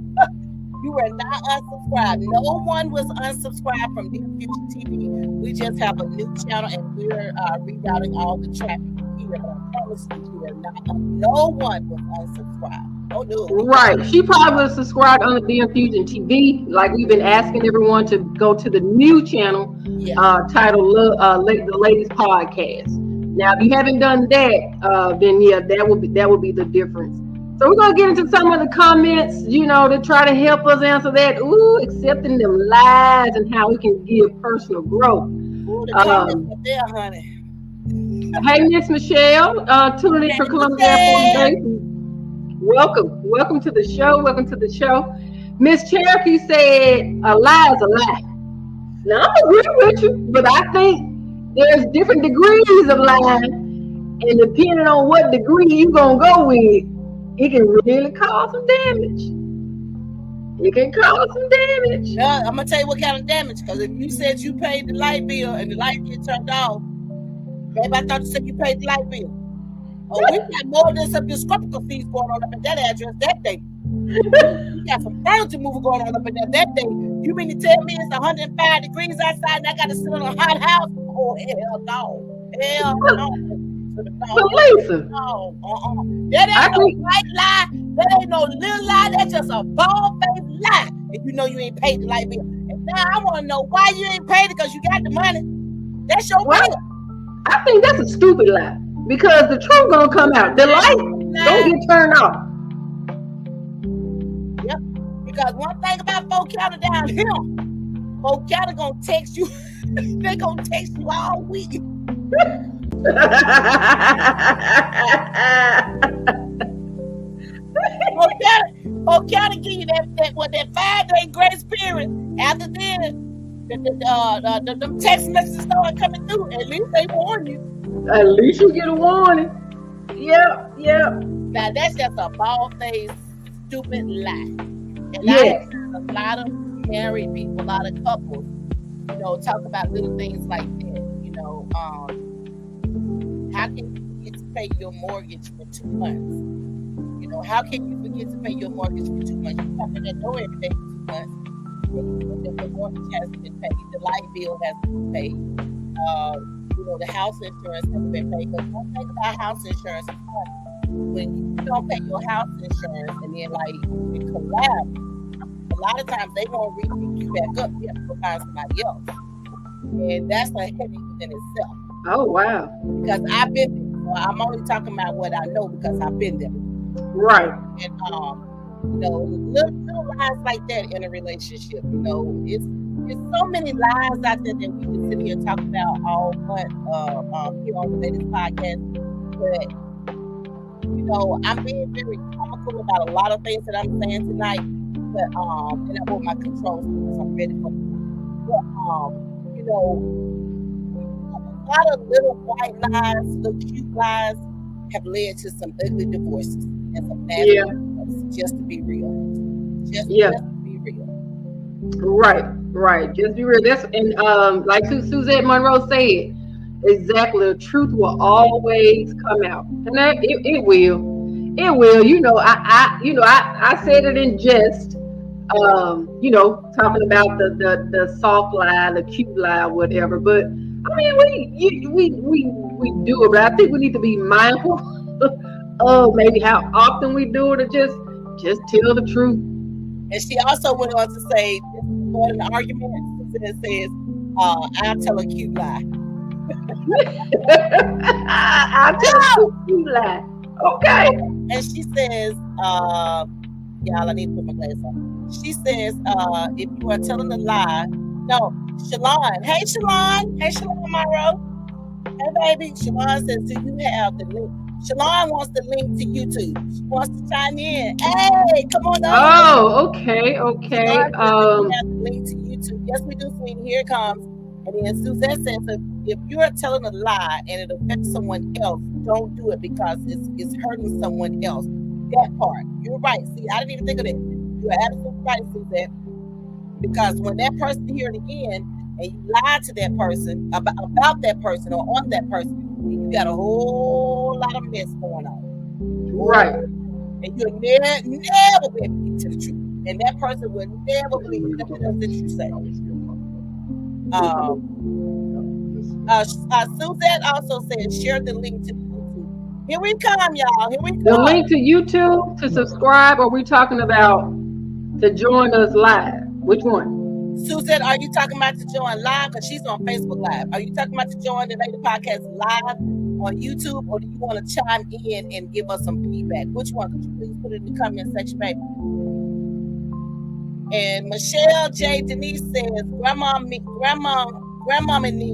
You were not unsubscribed. No one was unsubscribed from Dear Future TV. We just have a new channel and we're rerouting all the traffic here. I promise you are not. No one was unsubscribed. Oh no. Right. She probably was subscribed on the Dear Fusion TV. Like we've been asking everyone to go to the new channel titled The Ladies Podcast. Now, if you haven't done that, then that will be the difference. So we're gonna get into some of the comments, to try to help us answer that. Ooh, accepting them lies and how we can give personal growth. Ooh, the comments are there, honey. Hey, Miss Michelle, tuning in for Columbia Airport. Welcome to the show. Welcome to the show. Miss Cherokee said a lie is a lie. Now I'm agree with you, but I think there's different degrees of lying, and depending on what degree you're going to go with, it can really cause some damage. It can cause some damage. Yeah, I'm going to tell you what kind of damage, because if you said you paid the light bill and the light get turned off, babe, I thought you said you paid the light bill. Oh, we got more than some discrepancies going on up at that address that day. We got some furniture moving going on up in there that day. You mean to tell me it's 105 degrees outside and I got to sit in a hot house? Oh, hell no. Hell no. Lisa. No. That ain't no white lie. That ain't no little lie. That's just a bald-faced lie. If you know you ain't paid the light bill. And now I want to know why you ain't paid it because you got the money. That's your bill. I think that's a stupid lie. Because the truth gonna come out. The light don't get turned off. Yep. Because one thing about folk counter down here, folk counter gonna text you. They gonna text you all week. Folk counter give you that 5-day grace period. After then, the text messages start coming through. At least they warn you. At least you get a warning. Yep. Now that's just a bald-faced, stupid lie. And I have a lot of married people, a lot of couples, talk about little things like that. How can you get to pay your mortgage for 2 months? how can you forget to pay your mortgage for 2 months? You come in that door every day for 2 months. The mortgage hasn't been paid. The light bill hasn't been paid. The house insurance hasn't been paid. Because one thing about house insurance is when you don't pay your house insurance and then like it collapses, a lot of times they won't re-pick you back up. You have to go find somebody else. And that's a headache within itself. Oh, wow. Because I've been there. So I'm only talking about what I know because I've been there. Right. And, little lies like that in a relationship, it's so many lies out there that we can sit here and talk about all month here on the latest podcast. But, I'm being very comical about a lot of things that I'm saying tonight. But, and I want my controls because I'm ready for it. But, a lot of little white lies, little cute lies have led to some ugly divorces and some nasty divorces, just to be real. Just to be real. Right. Just be real. Like Suzette Monroe said, exactly. The truth will always come out, and it will. It will. I said it in jest. Talking about the soft lie, the cute lie, whatever. But I mean, we do it, but I think we need to be mindful of maybe how often we do it, or just tell the truth. And she also went on to say, for an argument, it says, "I'll tell a cute lie." I'll tell a cute lie. Okay. And she says, y'all, I need to put my glasses on. She says, if you are telling a lie, no, Shalon. Hey, Shalon Monroe. Hey, baby. Shalon says, do you have the link? Shalon wants the link to YouTube. She wants to chime in. Hey, come on up. Oh, okay. Shalon says, do you have the link to YouTube? Yes, we do, sweetie. Here it comes. And then Suzette says, if you're telling a lie and it affects someone else, don't do it because it's hurting someone else. That part. You're right. See, I didn't even think of it. You're absolutely right, Suzette. Because when that person hears it again and you lie to that person about that person or on that person, you got a whole lot of mess going on. Right. And you'll never be able to get to the truth. And that person will never believe nothing else that you say. Suzette also said, share the link to YouTube. Here we come, y'all. Here we come. The link to YouTube to subscribe, or we talking about to join us live? Which one? Suzette, are you talking about to join live? Because she's on Facebook Live. Are you talking about to join the Lady Podcast live on YouTube, or do you want to chime in and give us some feedback? Which one? Could you please put it in the comment section, baby? And Michelle J. Denise says, Grandma and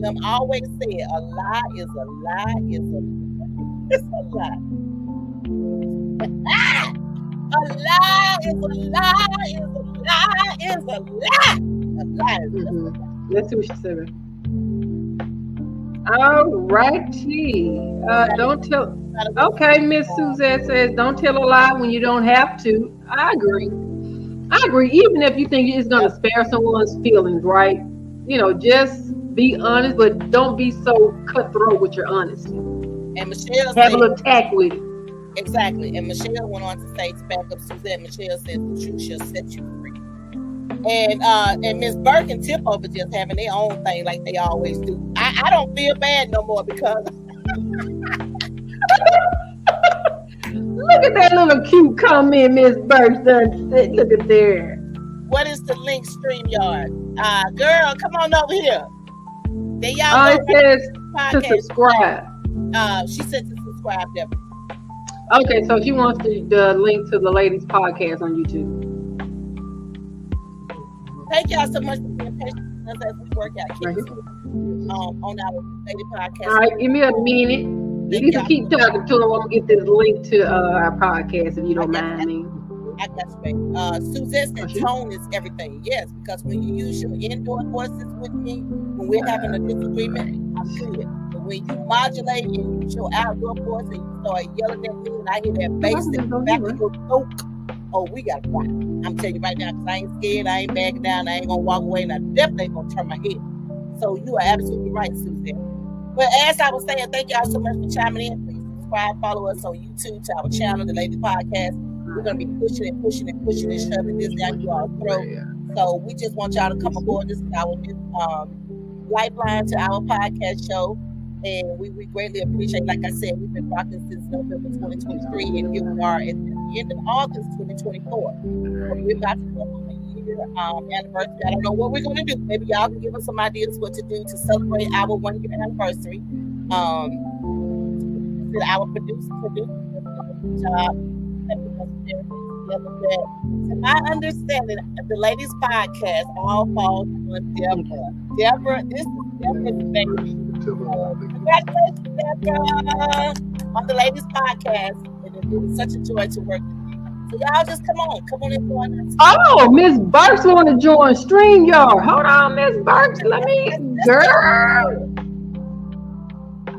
them always said, a lie is a lie is a lie. It's a lie. A lie is a lie is a lie is a lie. A lie is a lie. Let's see what she said. All righty. Don't tell. Okay, Miss Suzette says, don't tell a lie when you don't have to. I agree. Even if you think it's going to spare someone's feelings, right? Just be honest, but don't be so cutthroat with your honesty. And Michelle have a little tact with it. Exactly. And Michelle went on to say, to back up Suzette, Michelle said, the truth shall set you free. And Miss Burke and Tip over just having their own thing like they always do. I don't feel bad no more because look at that little cute comment Miss Burke done. Look at there. What is the link, StreamYard? Girl, come on over here. There y'all it says to subscribe. She said to subscribe, Debra. Okay, so she wants the link to the Ladies Podcast on YouTube. Thank y'all so much for being patient with us as we work out. On our Lady Podcast. All right, give me a minute. You can keep talking to them. I'm gonna get this link to our podcast if you don't mind me. I got you, baby. Suzette said tone is everything. Yes, because when you use your indoor voices with me, when we're having a disagreement, I'm good. But when you modulate and use your outdoor voice and you start yelling at me and I hear that bass in the back of your throat, oh, we got a problem. I'm telling you right now, because I ain't scared, I ain't backing down, I ain't gonna walk away, and I definitely ain't gonna turn my head. So you are absolutely right, Suzette. But as I was saying, thank y'all so much for chiming in. Please subscribe, follow us on YouTube to our channel, The Lady Podcast. we're going to be pushing and shoving this down your all throat. So we just want y'all to come aboard. This is our lifeline to our podcast show. And we greatly appreciate, like I said, we've been rocking since November 2023, and here we are at the end of August 2024. So we're about to come on a year anniversary. I don't know what we're going to do. Maybe y'all can give us some ideas what to do to celebrate our 1 year anniversary. Our producer job. To my understanding, the ladies' podcast all falls on Debra. Debra, this is Debra's baby. Congratulations, Debra, on the ladies' podcast. And it was such a joy to work with you. So y'all just come on and join us. Oh, Miss Burks want to join StreamYard. Hold on, Miss Burks. Let me, girl.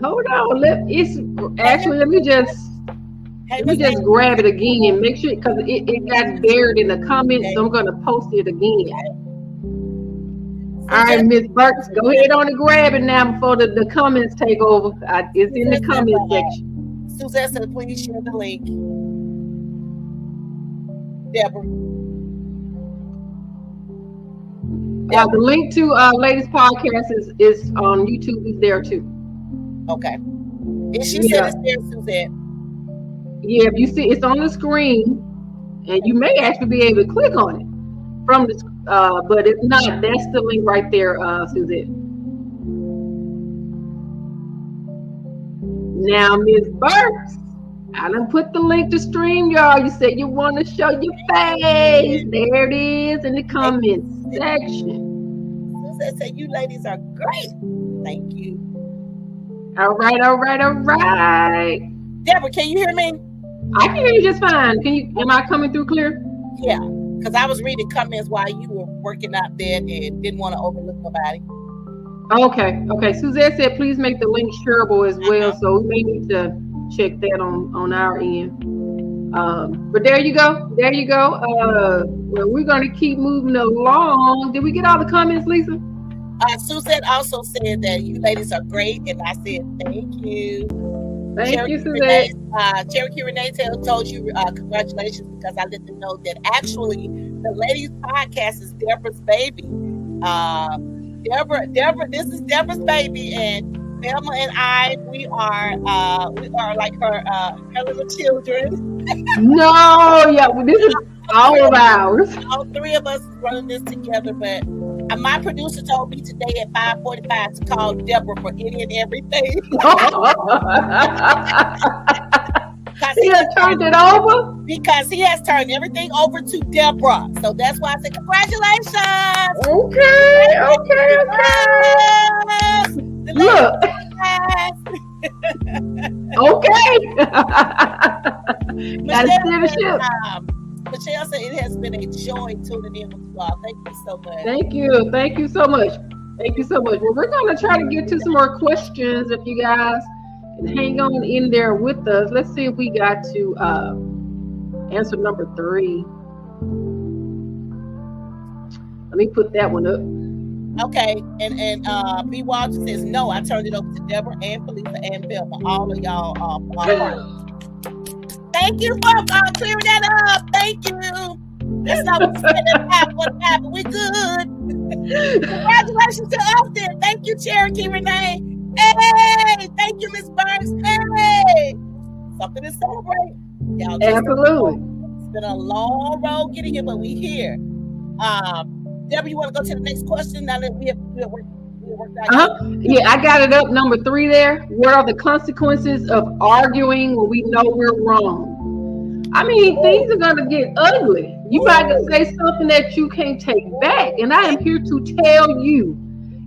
Hold on. Let me just grab it again and make sure, because it got buried in the comments, so I'm going to post it again. All right, Miss Burks, go ahead on and grab it now before the comments take over. It's in the comment section. Suzette said, please share the link. Debra. The link to Ladies Podcast is on YouTube. Is there too. Okay. And she said it's there, Suzette. Yeah, if you see, it's on the screen, and you may actually be able to click on it from the but if not, that's the link right there, Suzette. Now, Ms. Burks, I done put the link to StreamYard. You said you want to show your face. There it is in the comment section. Suzette said, you ladies are great. Thank you. All right. Debra, can you hear me? I can hear you just fine. Am I coming through clear? Yeah, because I was reading comments while you were working out there and didn't want to overlook nobody. Okay. Suzette said, please make the link shareable as well. So we may need to check that on our end. But there you go. Well, we're going to keep moving along. Did we get all the comments, Lisa? Suzette also said that you ladies are great, and I said thank you. Thank you, Suzette. Cherokee Renee told you congratulations, because I let them know that actually the ladies' podcast is Debra's baby. Debra, this is Debra's baby, and Thelma and I, we are like her little children. No, yeah, this is all of ours. All three of us running this together, but my producer told me today at 5:45 to call Debra for any and everything. He has turned it over? Because he has turned everything over to Debra. So that's why I said congratulations. Okay. Look. Okay. Michelle said it has been a joy tuning in with you all. Thank you so much. Thank you so much. Well, we're going to try to get to some more questions if you guys can hang on in there with us. Let's see if we got to answer number 3. Let me put that one up. Okay, and B. Walter says, no, I turned it over to Debra and Falisa and Thelma. All of y'all are part. Thank you for clearing that up. Thank you. That's not what happened. We good. Congratulations to us then. Thank you, Cherokee Renee. Hey, thank you, Miss Burns. Hey, something to celebrate. Y'all, absolutely. It's been a long road getting here, but we here. Debbie, you want to go to the next question now that we have worked out? Yeah, I got it up. Number 3 there. What are the consequences of arguing when we know we're wrong? I mean, things are going to get ugly. You might say something that you can't take back. And I am here to tell you,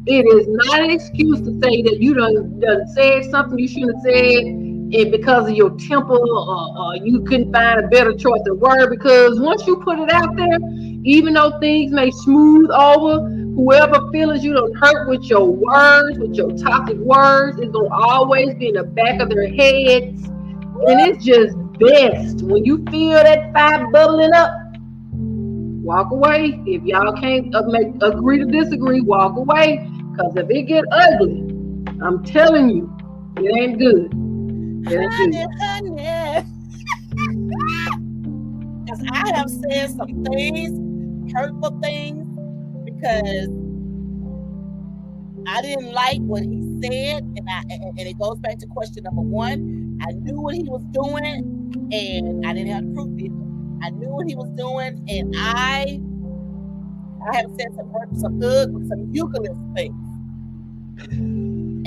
it is not an excuse to say that you done said something you shouldn't have said, and because of your temper or you couldn't find a better choice of word. Because once you put it out there, even though things may smooth over, whoever feels you don't hurt with your words, with your toxic words, is going to always be in the back of their heads. And it's just best when you feel that fire bubbling up, walk away. If y'all can't agree to disagree, walk away. Because if it get ugly, I'm telling you, it ain't good. Honey. I have said some things, hurtful things, because I didn't like what he said, and it goes back to question number one. I knew what he was doing, and I didn't have proof either. I knew what he was doing, and I have said some good, some eucalyptus things.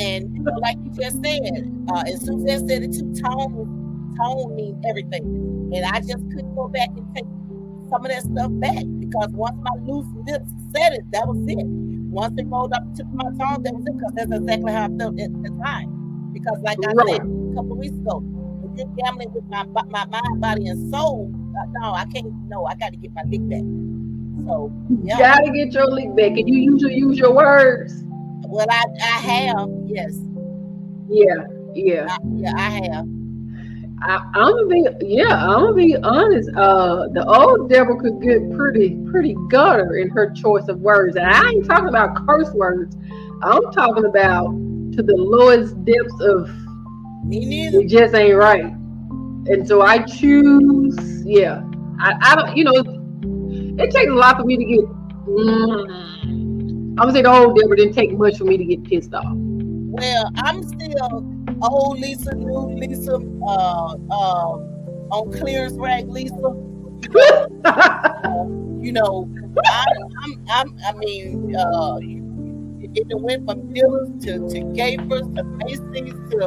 And you know, like you just said, and Suzanne said it too, tone means everything. And I just couldn't go back and take some of that stuff back, because once my loose lips said it, that was it. Once it rolled up to my tongue, that was it, because that's exactly how I felt at the time. Because like I said a couple of weeks ago, if you're gambling with my mind, body, and soul, no, I can't. No, I got to get my lick back. So yeah. You got to get your lick back, and you usually use your words. Well, I have, yes. Yeah, I have. I'm gonna be honest. The old Debra could get pretty gutter in her choice of words, and I ain't talking about curse words. I'm talking about to the lowest depths of me neither. It just ain't right, and so I choose. Yeah, I don't. You know, it takes a lot for me to get. I'm gonna say the old Debra didn't take much for me to get pissed off. Well, I'm still old Lisa, new Lisa, on clearance rag Lisa. You know, I mean, it went from dealers to Gapers to Macy's to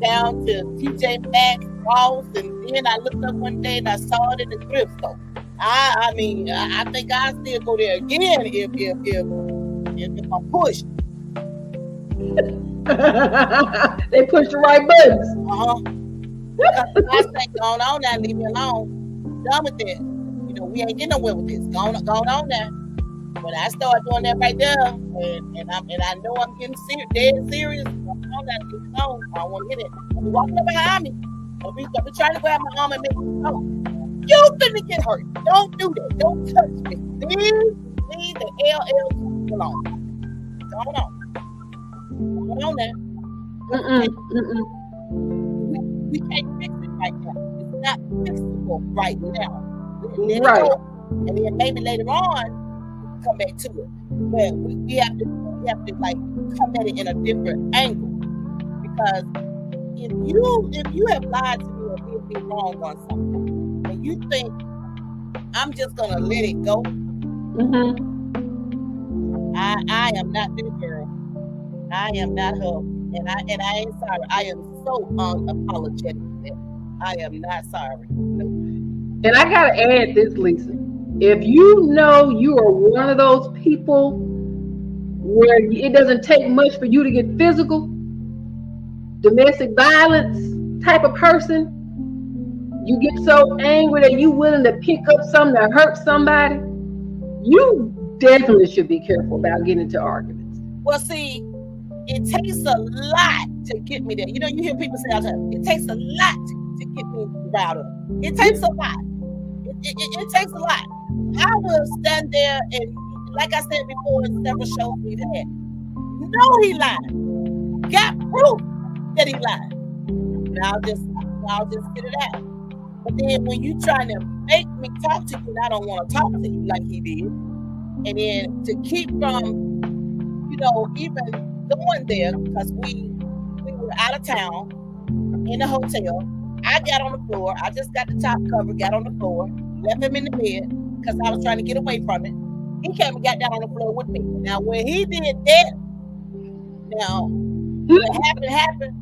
down to TJ Maxx, Ross, and then I looked up one day and I saw it in the thrift store. I mean, I think I still go there again if I'm pushed. They push the right buttons. I say, going on now, leave me alone. Done with it. You know, we ain't getting nowhere with this. Going on now. When I start doing that right there, and I know I'm getting dead serious, going on now, leave me alone. I don't want to hit it. I'll be walking up behind me. I'll be trying to grab my arm and make me go. You finna get hurt. Don't do that. Don't touch me. Leave the LL alone. Going on. Going on there. We can't fix it right now. It's not fixable right now. Right. And then maybe later on, come back to it. But we have to like come at it in a different angle. Because if you have lied to me or did me wrong on something, and you think I'm just gonna let it go, I am not this girl. I am not her, and I ain't sorry. I am so unapologetic for that. I am not sorry. No. And I gotta add this, Lisa. If you know you are one of those people where it doesn't take much for you to get physical, domestic violence type of person, you get so angry that you willing to pick up something that hurts somebody, you definitely should be careful about getting into arguments. Well, see, it takes a lot to get me there. You know, you hear people say all the time, it takes a lot to get me riled up. It takes a lot. It takes a lot. I will stand there and, like I said before in several shows we've had, know he lied. Got proof that he lied. And I'll just get it out. But then when you trying to make me talk to you, and I don't want to talk to you like he did, and then to keep from, you know, even going there, because we were out of town in a hotel. I got on the floor. I just got the top cover, got on the floor, left him in the bed because I was trying to get away from it. He came and got down on the floor with me. Now, when he did that, now, what happened,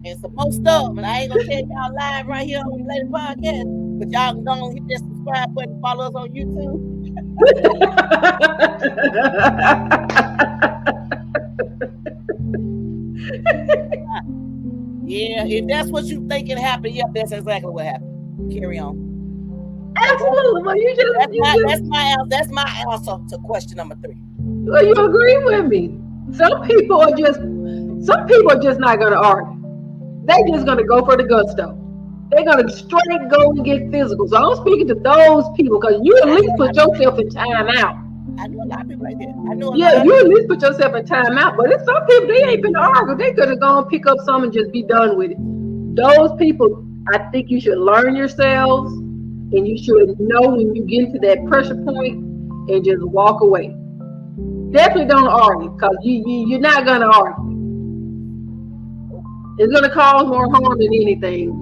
and some more stuff, and I ain't gonna tell y'all live right here on the latest podcast, but y'all can go and hit that subscribe button and follow us on YouTube. Yeah, if that's what you think it happened, yeah, that's exactly what happened. Carry on. Absolutely. Well, that's my answer to question number 3. Well, you agree with me. Some people are just not gonna argue. They're just gonna go for the gusto. They're gonna straight go and get physical. So I'm speaking to those people because you at least put yourself in time out. I know a lot of people like that. You at least put yourself in time out. But it's some people, they ain't been arguing. They could have gone pick up something and just be done with it. Those people, I think you should learn yourselves. And you should know when you get into that pressure point and just walk away. Definitely don't argue, because you're not going to argue. It's going to cause more harm than anything,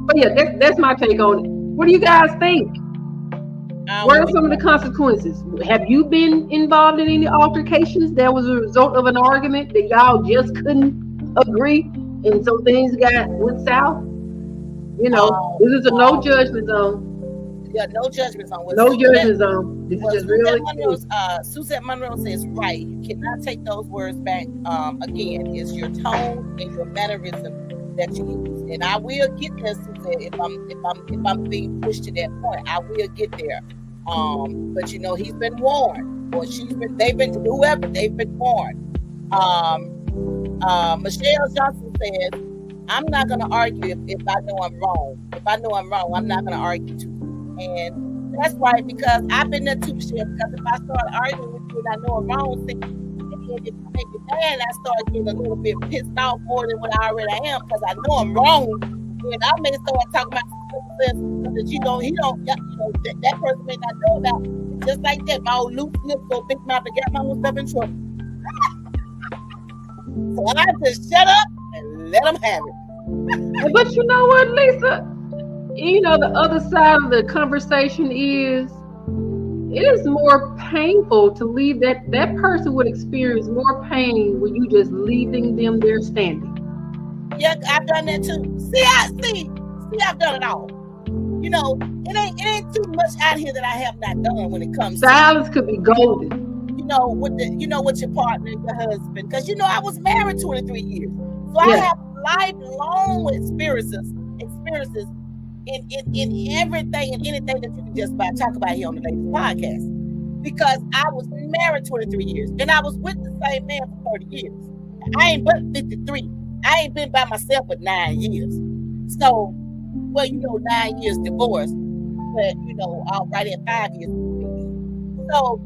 But yeah, that's my take on it. What do you guys think? What are some of the consequences? Have you been involved in any altercations that was a result of an argument that y'all just couldn't agree, and so things went south? This is a no judgment zone. Yeah, no judgment zone. No judgment zone. This is just really. Suzette Monroe says, right, you cannot take those words back. Again, it's your tone and your mannerism that you use. And I will get there, Suzette, if I'm being pushed to that point. I will get there. But he's been warned, or they've been warned. Michelle Johnson says, I'm not going to argue if I know I'm wrong. If I know I'm wrong, I'm not going to argue too. And that's right, because I've been there too, Michelle. Because if I start arguing with you and I know I'm wrong, and then if you make me mad, I start getting a little bit pissed off more than what I already am, because I know I'm wrong. And I may start talking about something that that person may not know about. Just like that, my old loose lips so big mouth to get my own stuff in trouble. So I just shut up and let them have it. But you know what, Lisa? The other side of the conversation is, it is more painful to leave that person would experience more pain when you just leaving them there standing. Yeah, I've done that too. See, I've done it all. It ain't too much out here that I have not done when it comes silence could be golden. With your partner, your husband, because I was married 23 years, so I have lifelong experiences in everything and anything that you can just talk about here on the Ladies Podcast, because I was married 23 years and I was with the same man for 30 years. I ain't but 53. I ain't been by myself for 9 years. So, 9 years divorced, but right at 5 years. So,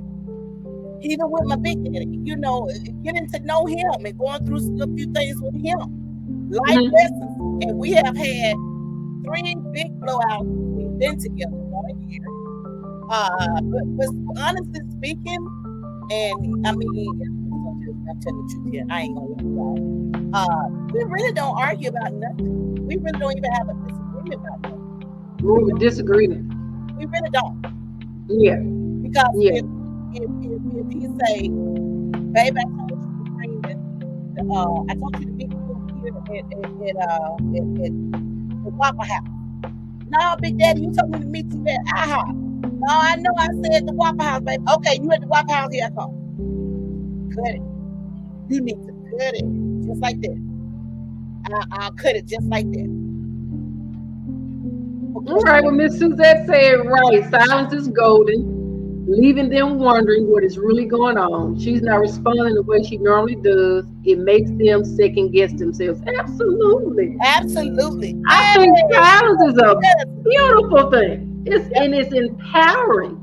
even with my big daddy, getting to know him and going through a few things with him, life lessons, and we have had 3 big blowouts. We've been together 1 year. But honestly speaking, and I mean, I'm telling the truth here, I ain't gonna lie. We really don't argue about nothing. We really don't even have a disagreement about nothing. We're disagreeing. We really don't. Yeah. Because if he say, babe, I told you to bring I told you to meet here at the Waffle House. No, Big Daddy, you told me to meet you at IHOP. No, I know I said the Waffle House, baby. Okay, you at the Waffle House, here I come. Cut it. You need to cut it just like that. I'll cut it just like that. All right, well, Miss Suzette said, right, silence is golden, leaving them wondering what is really going on. She's not responding the way she normally does. It makes them second guess themselves. Absolutely. Absolutely. I think silence is a beautiful thing. It's empowering.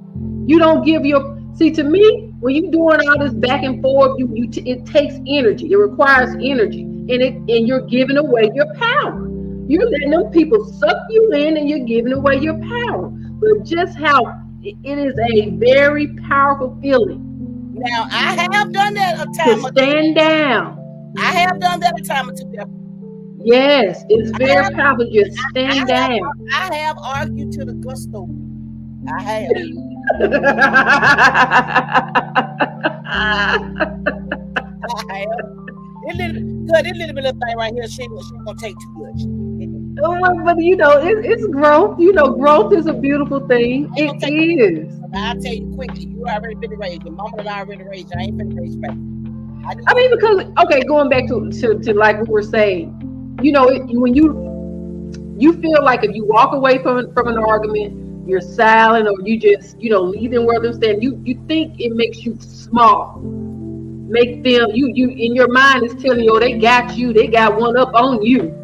You don't give to me, when you're doing all this back and forth, it takes energy. It requires energy, and you're giving away your power. You're letting them people suck you in, and you're giving away your power. But just how it is a very powerful feeling. Now, I have done that a time. To stand down. I have done that a time or two. Yes, it's very powerful. Just stand down. I have argued to the gusto. I have. This little bit of thing right here, she ain't gonna take too much. But it's growth. Growth is a beautiful thing. It is. I'll tell you quickly, you already been raised. Your mama and I already raised. I ain't been raised back. I mean, because going back to like we were saying, when you feel like if you walk away from an argument, you're silent, or you just leave them where they're standing, you think it makes you small. Make them you in your mind is telling you, they got one up on you.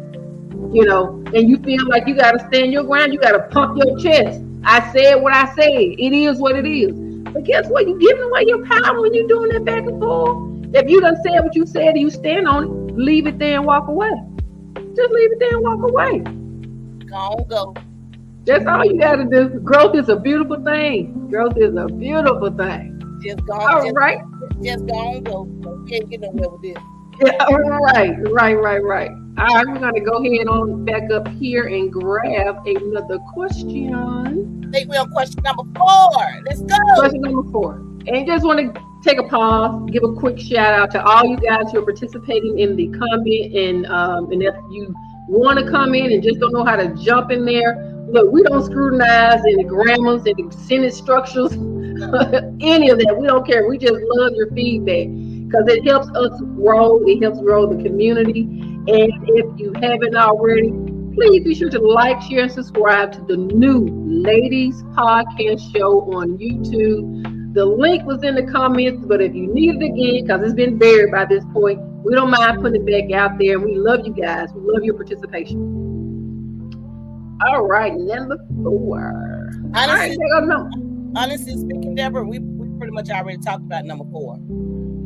And you feel like you got to stand your ground. You got to pump your chest. I said what I said. It is what it is. But guess what? You're giving away your power when you're doing that back and forth. If you done said what you said and you stand on it, leave it there and walk away. Just leave it there and walk away. Go. That's all you got to do. Growth is a beautiful thing. Growth is a beautiful thing. Just go. All right. Just go on. Go. We ain't getting nowhere with this. Yeah, right. All right, we're gonna go ahead on back up here and grab another question. I think we're on question number 4. Let's go. Question number 4. And just want to take a pause, give a quick shout out to all you guys who are participating in the comment, and if you want to come in and just don't know how to jump in there, look, we don't scrutinize any grammars and the sentence structures, any of that. We don't care. We just love your feedback because it helps us grow. It helps grow the community. And if you haven't already, please be sure to like, share, and subscribe to the new Ladies Podcast Show on YouTube. The link was in the comments, but if you need it again, because it's been buried by this point, we don't mind putting it back out there. And we love you guys. We love your participation. All right, number 4. Honestly speaking, Deborah, we pretty much already talked about number 4.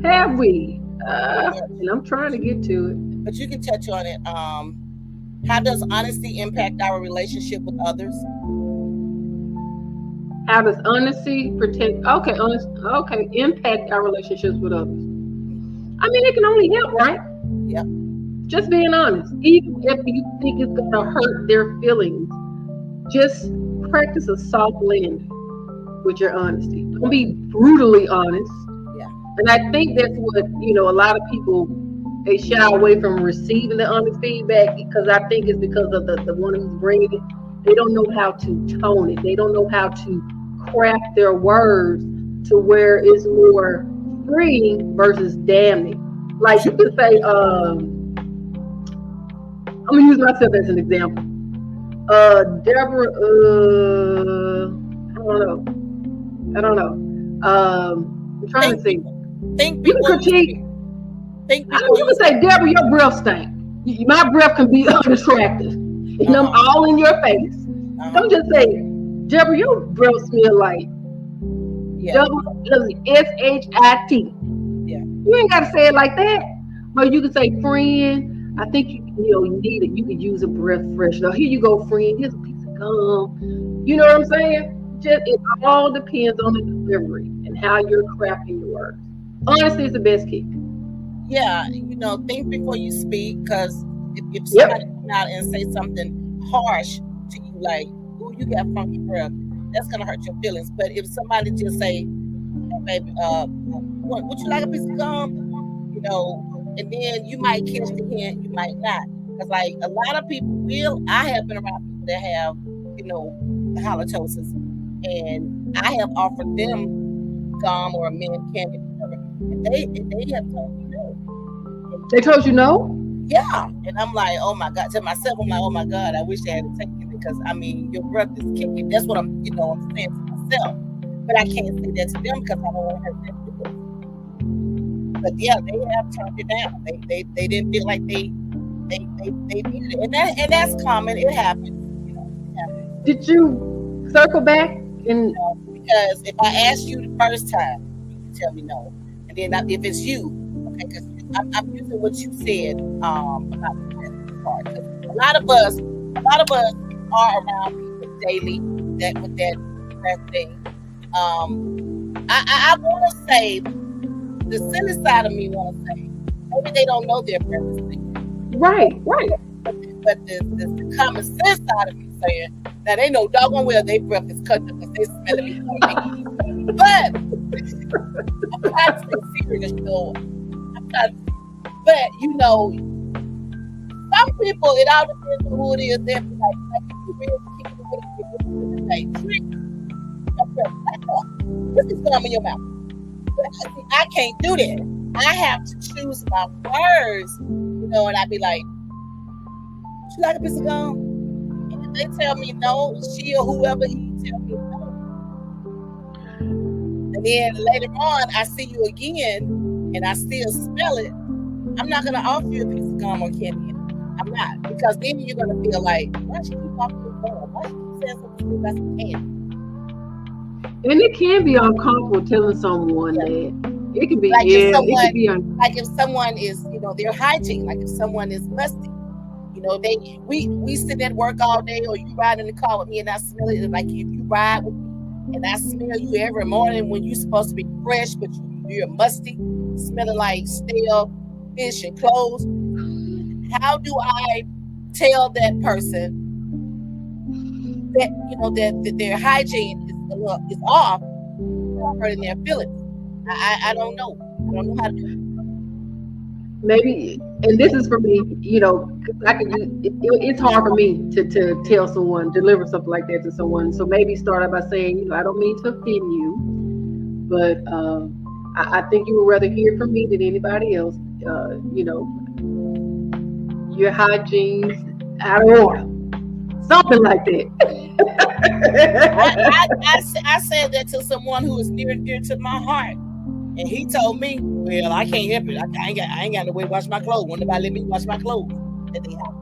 Have we? And I'm trying to get to it. But you can touch on it. How does honesty impact our relationship with others? How does honesty impact our relationships with others? I mean, it can only help, right? Yep. Just being honest. Even if you think it's going to hurt their feelings, just practice a soft landing with your honesty. Don't be brutally honest. Yeah. And I think that's what, a lot of people, they shy away from receiving the honest feedback because I think it's because of the one who's bringing it. They don't know how to tone it. They don't know how to craft their words to where it's more freeing versus damning. Like you could say, I'm gonna use myself as an example. Debra, I don't know. I'm trying to think. Think you can critique. You can say, Debra, your breath stink. My breath can be unattractive. And I'm all in your face. Don't just say, Debra, your breath smell like S-H-I-T. Yeah. You ain't gotta say it like that. But you can say, friend, I think you need it. You could use a breath freshener. Here you go, friend. Here's a piece of gum. You know what I'm saying? It all depends on the delivery and how you're crafting your words. Honesty is the best key. Yeah, think before you speak, because if somebody come out and say something harsh to you, like, "Ooh, you got funky breath," that's gonna hurt your feelings. But if somebody just say, "Hey, baby, would you like a piece of gum?" And then you might catch the hint, you might not. Because like a lot of people I have been around people that have, halitosis, and I have offered them gum or a mint candy, and they have told me no. They told you no? Yeah. And I'm like, oh my God. To myself, I'm like, oh my God, I wish I had taken it because your breath is kicking. That's what I'm saying to myself. But I can't say that to them because I don't want to hurt them. But yeah, they have turned it down. They didn't feel like they needed it. And that's common. It happens. Did you circle back? Because if I asked you the first time, you can tell me no. And then if it's you, okay, because I'm using what you said about the part. A lot of us are around people daily with that thing. I want to say the cynic side of me want to say maybe they don't know their purpose. Right. But the common sense side of me saying that they know doggone well their breath is cut up because they smell it. But I'm trying to stay serious, though. But some people, it all depends on who it is. They'll be like you really kick it with this is gum in your mouth. But I can't do that. I have to choose my words, and I'd be like, "Would you like a piece of gum?" And if they tell me no, she or whoever he tell me no, and then later on I see you again and I still smell it, I'm not gonna offer you a piece of gum or candy. I'm not, because then you're gonna feel like, why should you offer me gum? Why should you say something about some candy? And it can be uncomfortable telling someone that. It could be, like if someone is, their hygiene, like if someone is musty, You know, we sit at work all day, or you ride in the car with me and I smell it. Like if you ride with me and I smell you every morning when you're supposed to be fresh, but you're musty, smelling like stale fish and clothes. How do I tell that person that, you know, that their hygiene is off, hurting their feelings? I don't know. I don't know how to do it. Maybe, and this is for me, you know, it's hard for me to tell someone, deliver something like that to someone. So maybe start out by saying, you know, I don't mean to offend you, but I think you would rather hear from me than anybody else. You know, your hygiene's out of order, something like that. I said that to someone who is near and dear to my heart. And he told me, well, I can't help it. I ain't got no way to wash my clothes. Won't nobody let me wash my clothes at the house.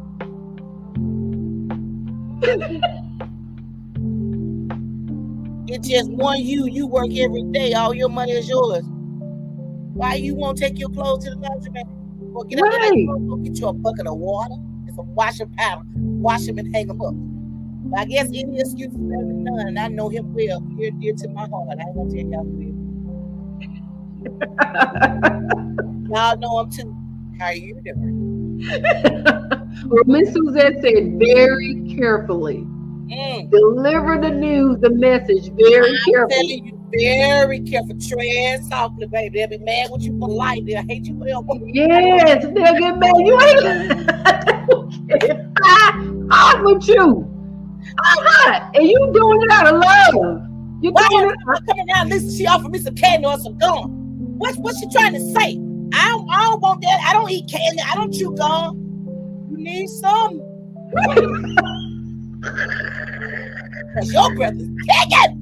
It's just one you work every day. All your money is yours. Why you won't take your clothes to the laundromat? Or get up there, go get you a bucket of water and some washing powder. Wash them and hang them up. But I guess any excuse is better than none. And I know him well, near and dear to my heart. I ain't gonna tell y'all who. Y'all know him too. How you doing? Well, Miss Suzette said very carefully. Deliver the news, the message very carefully. I'm telling you, very careful. Tread softly, baby. They'll be mad with you polite. They'll hate you forever. Yes, they'll get mad. You ain't hot with you. I'm hot, and you doing it out of love. You doing it. I come around, listen. She offered me some candy or some gum. What's she trying to say? I don't want that. I don't eat candy. I don't chew gum. You need some. Cause your breath is kicking.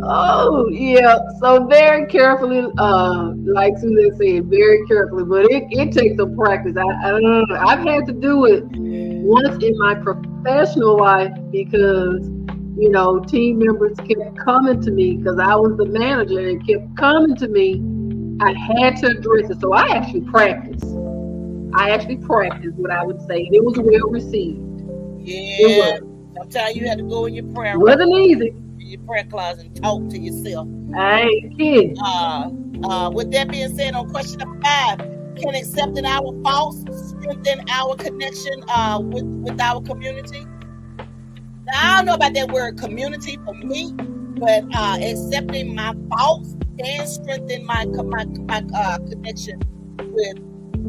Oh yeah. So very carefully, like Susan said, very carefully. But it takes some practice. I don't know. I've had to do it once in my professional life because, you know, team members kept coming to me because I was the manager and kept coming to me. I had to address it. So I actually practiced what I would say. And it was well received. Yeah. Sometimes you had to go in your prayer room. It wasn't easy. In your prayer closet and talk to yourself. I ain't kidding. With that being said, on question number 5, can accepting our faults strengthen our connection with our community? Now, I don't know about that word community for me, but accepting my faults can strengthen my connection with,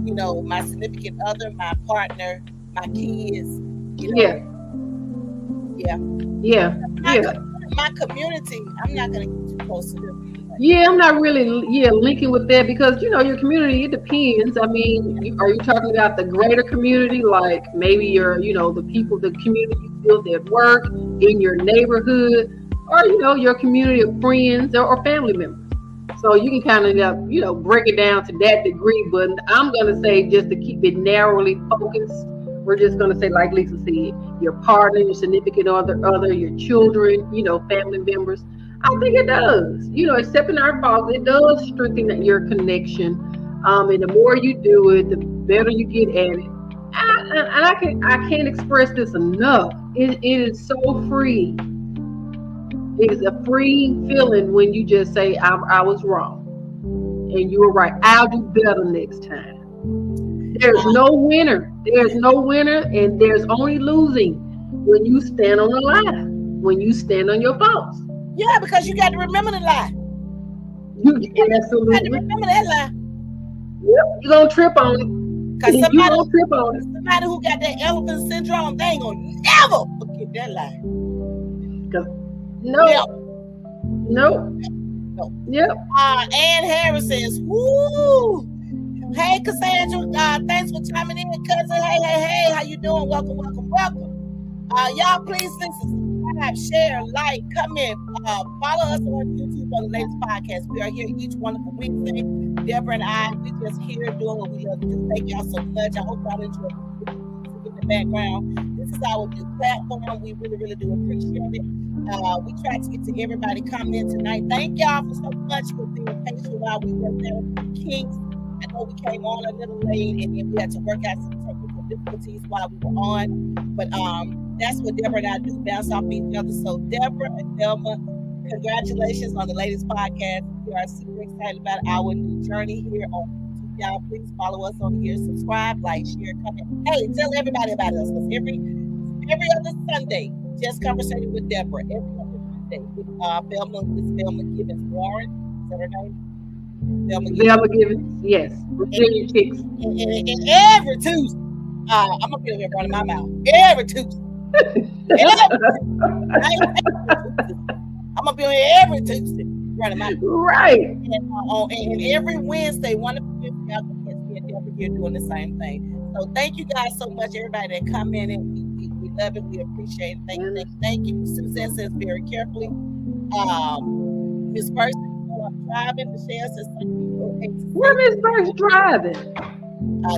you know, my significant other, my partner, my kids. You know? Yeah. My community, I'm not going to get too close to them. Yeah, I'm not really linking with that because, you know, your community, it depends. I mean, are you talking about the greater community, like maybe your, you know, the people, the community you build at work, in your neighborhood, or, you know, your community of friends or family members? So you can kind of, you know, break it down to that degree. But I'm going to say, just to keep it narrowly focused, we're just going to say, like Lisa said, your partner, your significant other, your children, you know, family members. I think it does. You know, accepting our faults, it does strengthen your connection. And the more you do it, the better you get at it. And I can't express this enough. It is so free. It is a free feeling when you just say, I was wrong. And you were right. I'll do better next time. There's no winner. There's no winner, and there's only losing when you stand on the line, when you stand on your faults. Yeah, because you got to remember the lie. You absolutely got to remember that lie. Yep, you're going to trip on it. Because somebody who got that elephant syndrome, they ain't going to never forget that lie. No. Yep. Ann Harris says, woo. Hey, Cassandra, thanks for chiming in, cousin. Hey, how you doing? Welcome. Y'all, please subscribe, share, like, comment, follow us on YouTube on the latest podcast. We are here each wonderful Wednesday. Debra and I, we just here doing what we love to do. Thank y'all so much. I hope y'all enjoy in the background. This is our new platform. We really do appreciate it. We try to get to everybody comment tonight. Thank y'all for so much for being patient while we work there with the kinks. I know we came on a little late, and then we had to work out some technical difficulties while we were on. But that's what Debra and I do, bounce off each other. So Debra and Thelma, congratulations on the latest podcast. We are super excited about our new journey here on YouTube. Y'all, please follow us on here, subscribe, like, share, comment. Hey, tell everybody about us, because every other Sunday, just conversating with Debra. Every other Sunday with Thelma Gibbons Warren. Is that her name? Thelma Gibbons, yes. Virginia Chicks. And every Tuesday, I'm gonna be over here running my mouth. Every Tuesday. I'm gonna be on here every Tuesday running my mouth. Right. And every Wednesday, one of the y'all can catch me and Debra here doing the same thing. So thank you guys so much, everybody that commented. We love it. We appreciate it. Thank you. Suzanne says very carefully. Miss Burks, I'm driving. Michelle says thank you. Where Miss Burks driving?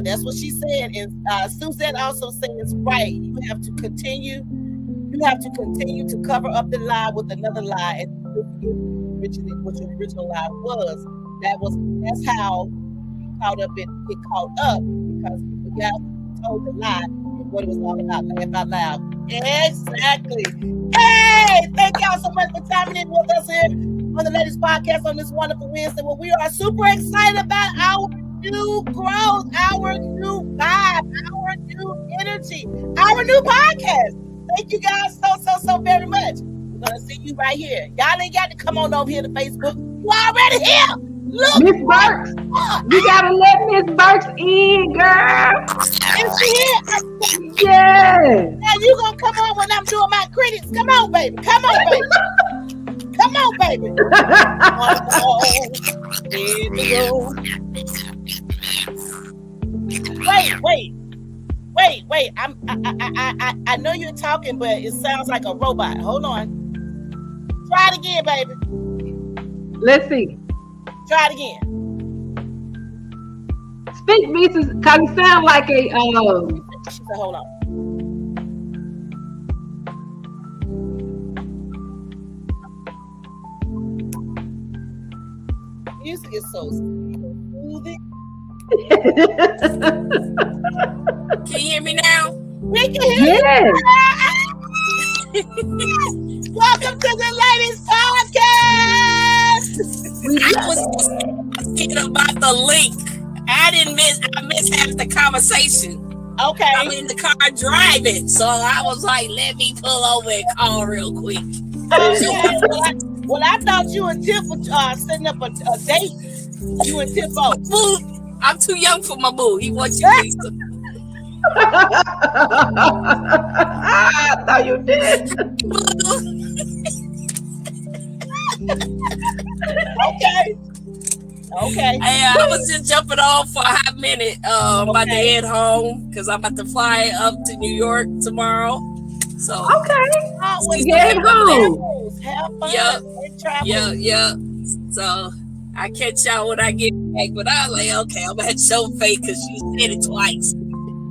That's what she said. And Suzanne also says, right, you have to continue to cover up the lie with another lie, and originally what your original lie was. That's how you get caught up because people got told the lie and what it was all about. Laugh out loud. Exactly. Hey, thank y'all so much for timing in with us here on the latest podcast on this wonderful Wednesday. Well, we are super excited about our new growth, our new vibe, our new energy, our new podcast. Thank you guys so very much. We're gonna see you right here. Y'all ain't got to come on over here to Facebook. You already here. Look, Miss Burks. You gotta let Miss Burks in, girl. Is she here? Yes. Now you gonna come on when I'm doing my critics. Come on, baby. Come on, baby. Come on, baby. Wait. I know you're talking, but it sounds like a robot. Hold on. Try it again, baby. Let's see. Try it again. Speak, Mrs. Cause you sound like a She said, hold on. Music is so soothing. Can you hear me now? We can hear yes. you. Welcome to the latest podcast. I was thinking about the link. I missed half the conversation. Okay. I'm in the car driving, so I was like, let me pull over and call real quick. Well, I thought you and Tiff were setting up a date. You and Tiff both. Boo, I'm too young for my boo. He wants you to. I thought you did. Okay. Hey, I was just jumping off for a hot minute. About to head home because I'm about to fly up to New York tomorrow. So get home. Have fun. Yep. So I catch y'all when I get back. But I was like, okay, I'm gonna have to show Faith because she said it twice.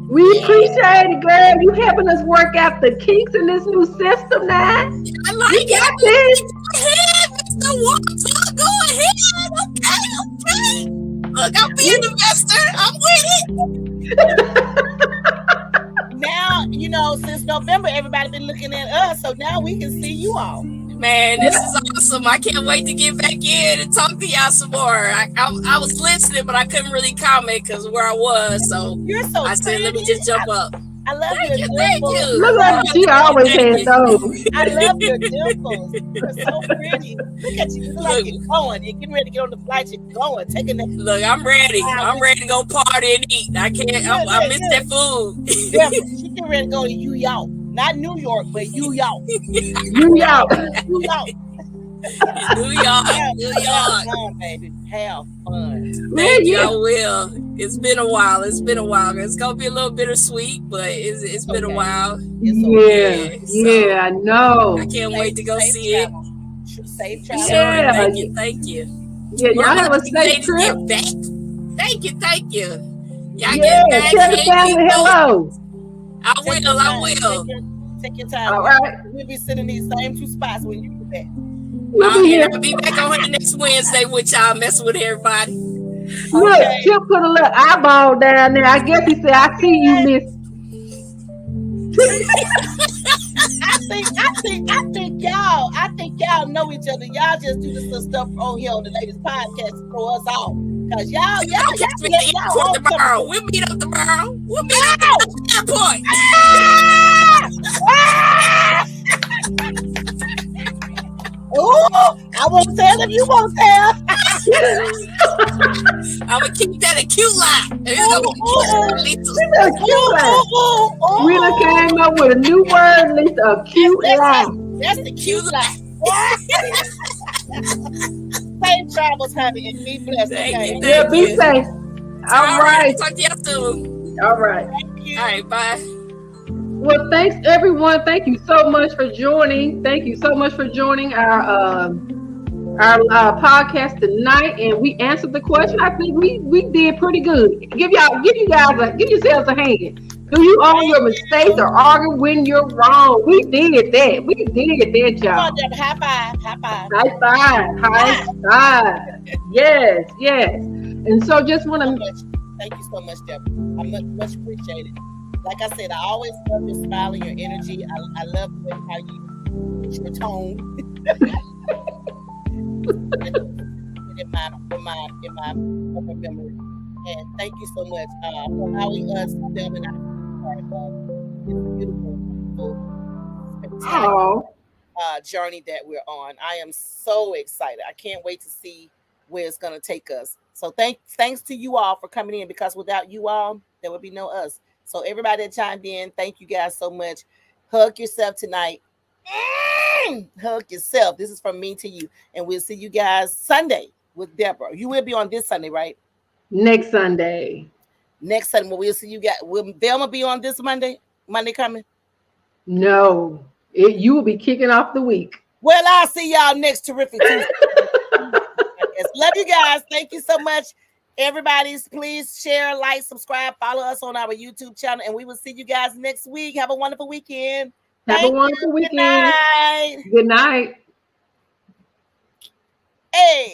We appreciate it, girl. You helping us work out the kinks in this new system now. I like got this. Go ahead, Mr. Walter. Go ahead. Okay. Look, I'm being an investor. I'm with it. Now, since November, everybody been looking at us, so now we can see you all. Man, this is awesome. I can't wait to get back in and talk to y'all some more. I was listening, but I couldn't really comment because where I was. So you're so I said, let me just jump up. I love your dimples. Thank you. Look like she always had those. I love your dimples. You're so pretty. Look at you. You look like you're going. You're getting ready to get on the flight. You're going. Taking that. Look, I'm ready. I'm ready to go party and eat. I can't. I miss that food. Yeah, she's getting ready to go to New York. Not New York, but New York. New York. New York. New York. Have fun, baby. Have fun. Thank you. I will. It's been a while. It's gonna be a little bittersweet, but it's been a while. Yeah, I know. I can't wait to go see it. Safe travel. Yeah, thank you. Yeah, y'all have a safe trip. Thank you. Y'all get back. Tell the family hello. I will. Take your time. All right. We'll be sitting in these same two spots when you get back. I'll be back on here next Wednesday with y'all, messing with everybody. Look, Okay. Chip put a little eyeball down there. I guess he said, "I see you, Miss." I think y'all know each other. Y'all just do this little stuff on here on the latest podcast to throw us off. Cause y'all tomorrow. We'll meet up tomorrow. We'll meet up at that point. Oh, I won't tell if you won't tell. I'm gonna keep that a cute lie. We done came up with a new word, Lisa. A cute lie. That's the cute lie. Safe travels, honey, and be blessed. Okay. Yeah, be safe. All right. Talk to you soon. All right. All right. Bye. Well, thanks everyone. Thank you so much for joining. Thank you so much for joining our podcast tonight, and we answered the question. I think we did pretty good. Give yourselves a hand. Do you own your mistakes or argue when you're wrong? We did that. We did that, y'all. High five. High five. High five. High five. Yes, yes. And so just want to thank you so much, Debra. I much appreciate it. Like I said, I always love your smile and your energy. I love the way how you put your tone in my memory. And thank you so much for allowing us, them and I, part of this beautiful, spectacular journey that we're on. I am so excited. I can't wait to see where it's going to take us. So thanks to you all for coming in, because without you all, there would be no us. So everybody that chimed in, thank you guys so much. Hug yourself tonight. Hug yourself. This is from me to you. And we'll see you guys Sunday with Debra. You will be on this Sunday, right? Next Sunday. Next Sunday. Well, we'll see you guys. Will Velma be on this Monday? Monday coming? No. You will be kicking off the week. Well, I'll see y'all next terrific Tuesday. Love you guys. Thank you so much. Everybody, please share, like, subscribe, follow us on our YouTube channel, and we will see you guys next week. Have a wonderful weekend. Have a wonderful weekend. Good night. Good night. Hey.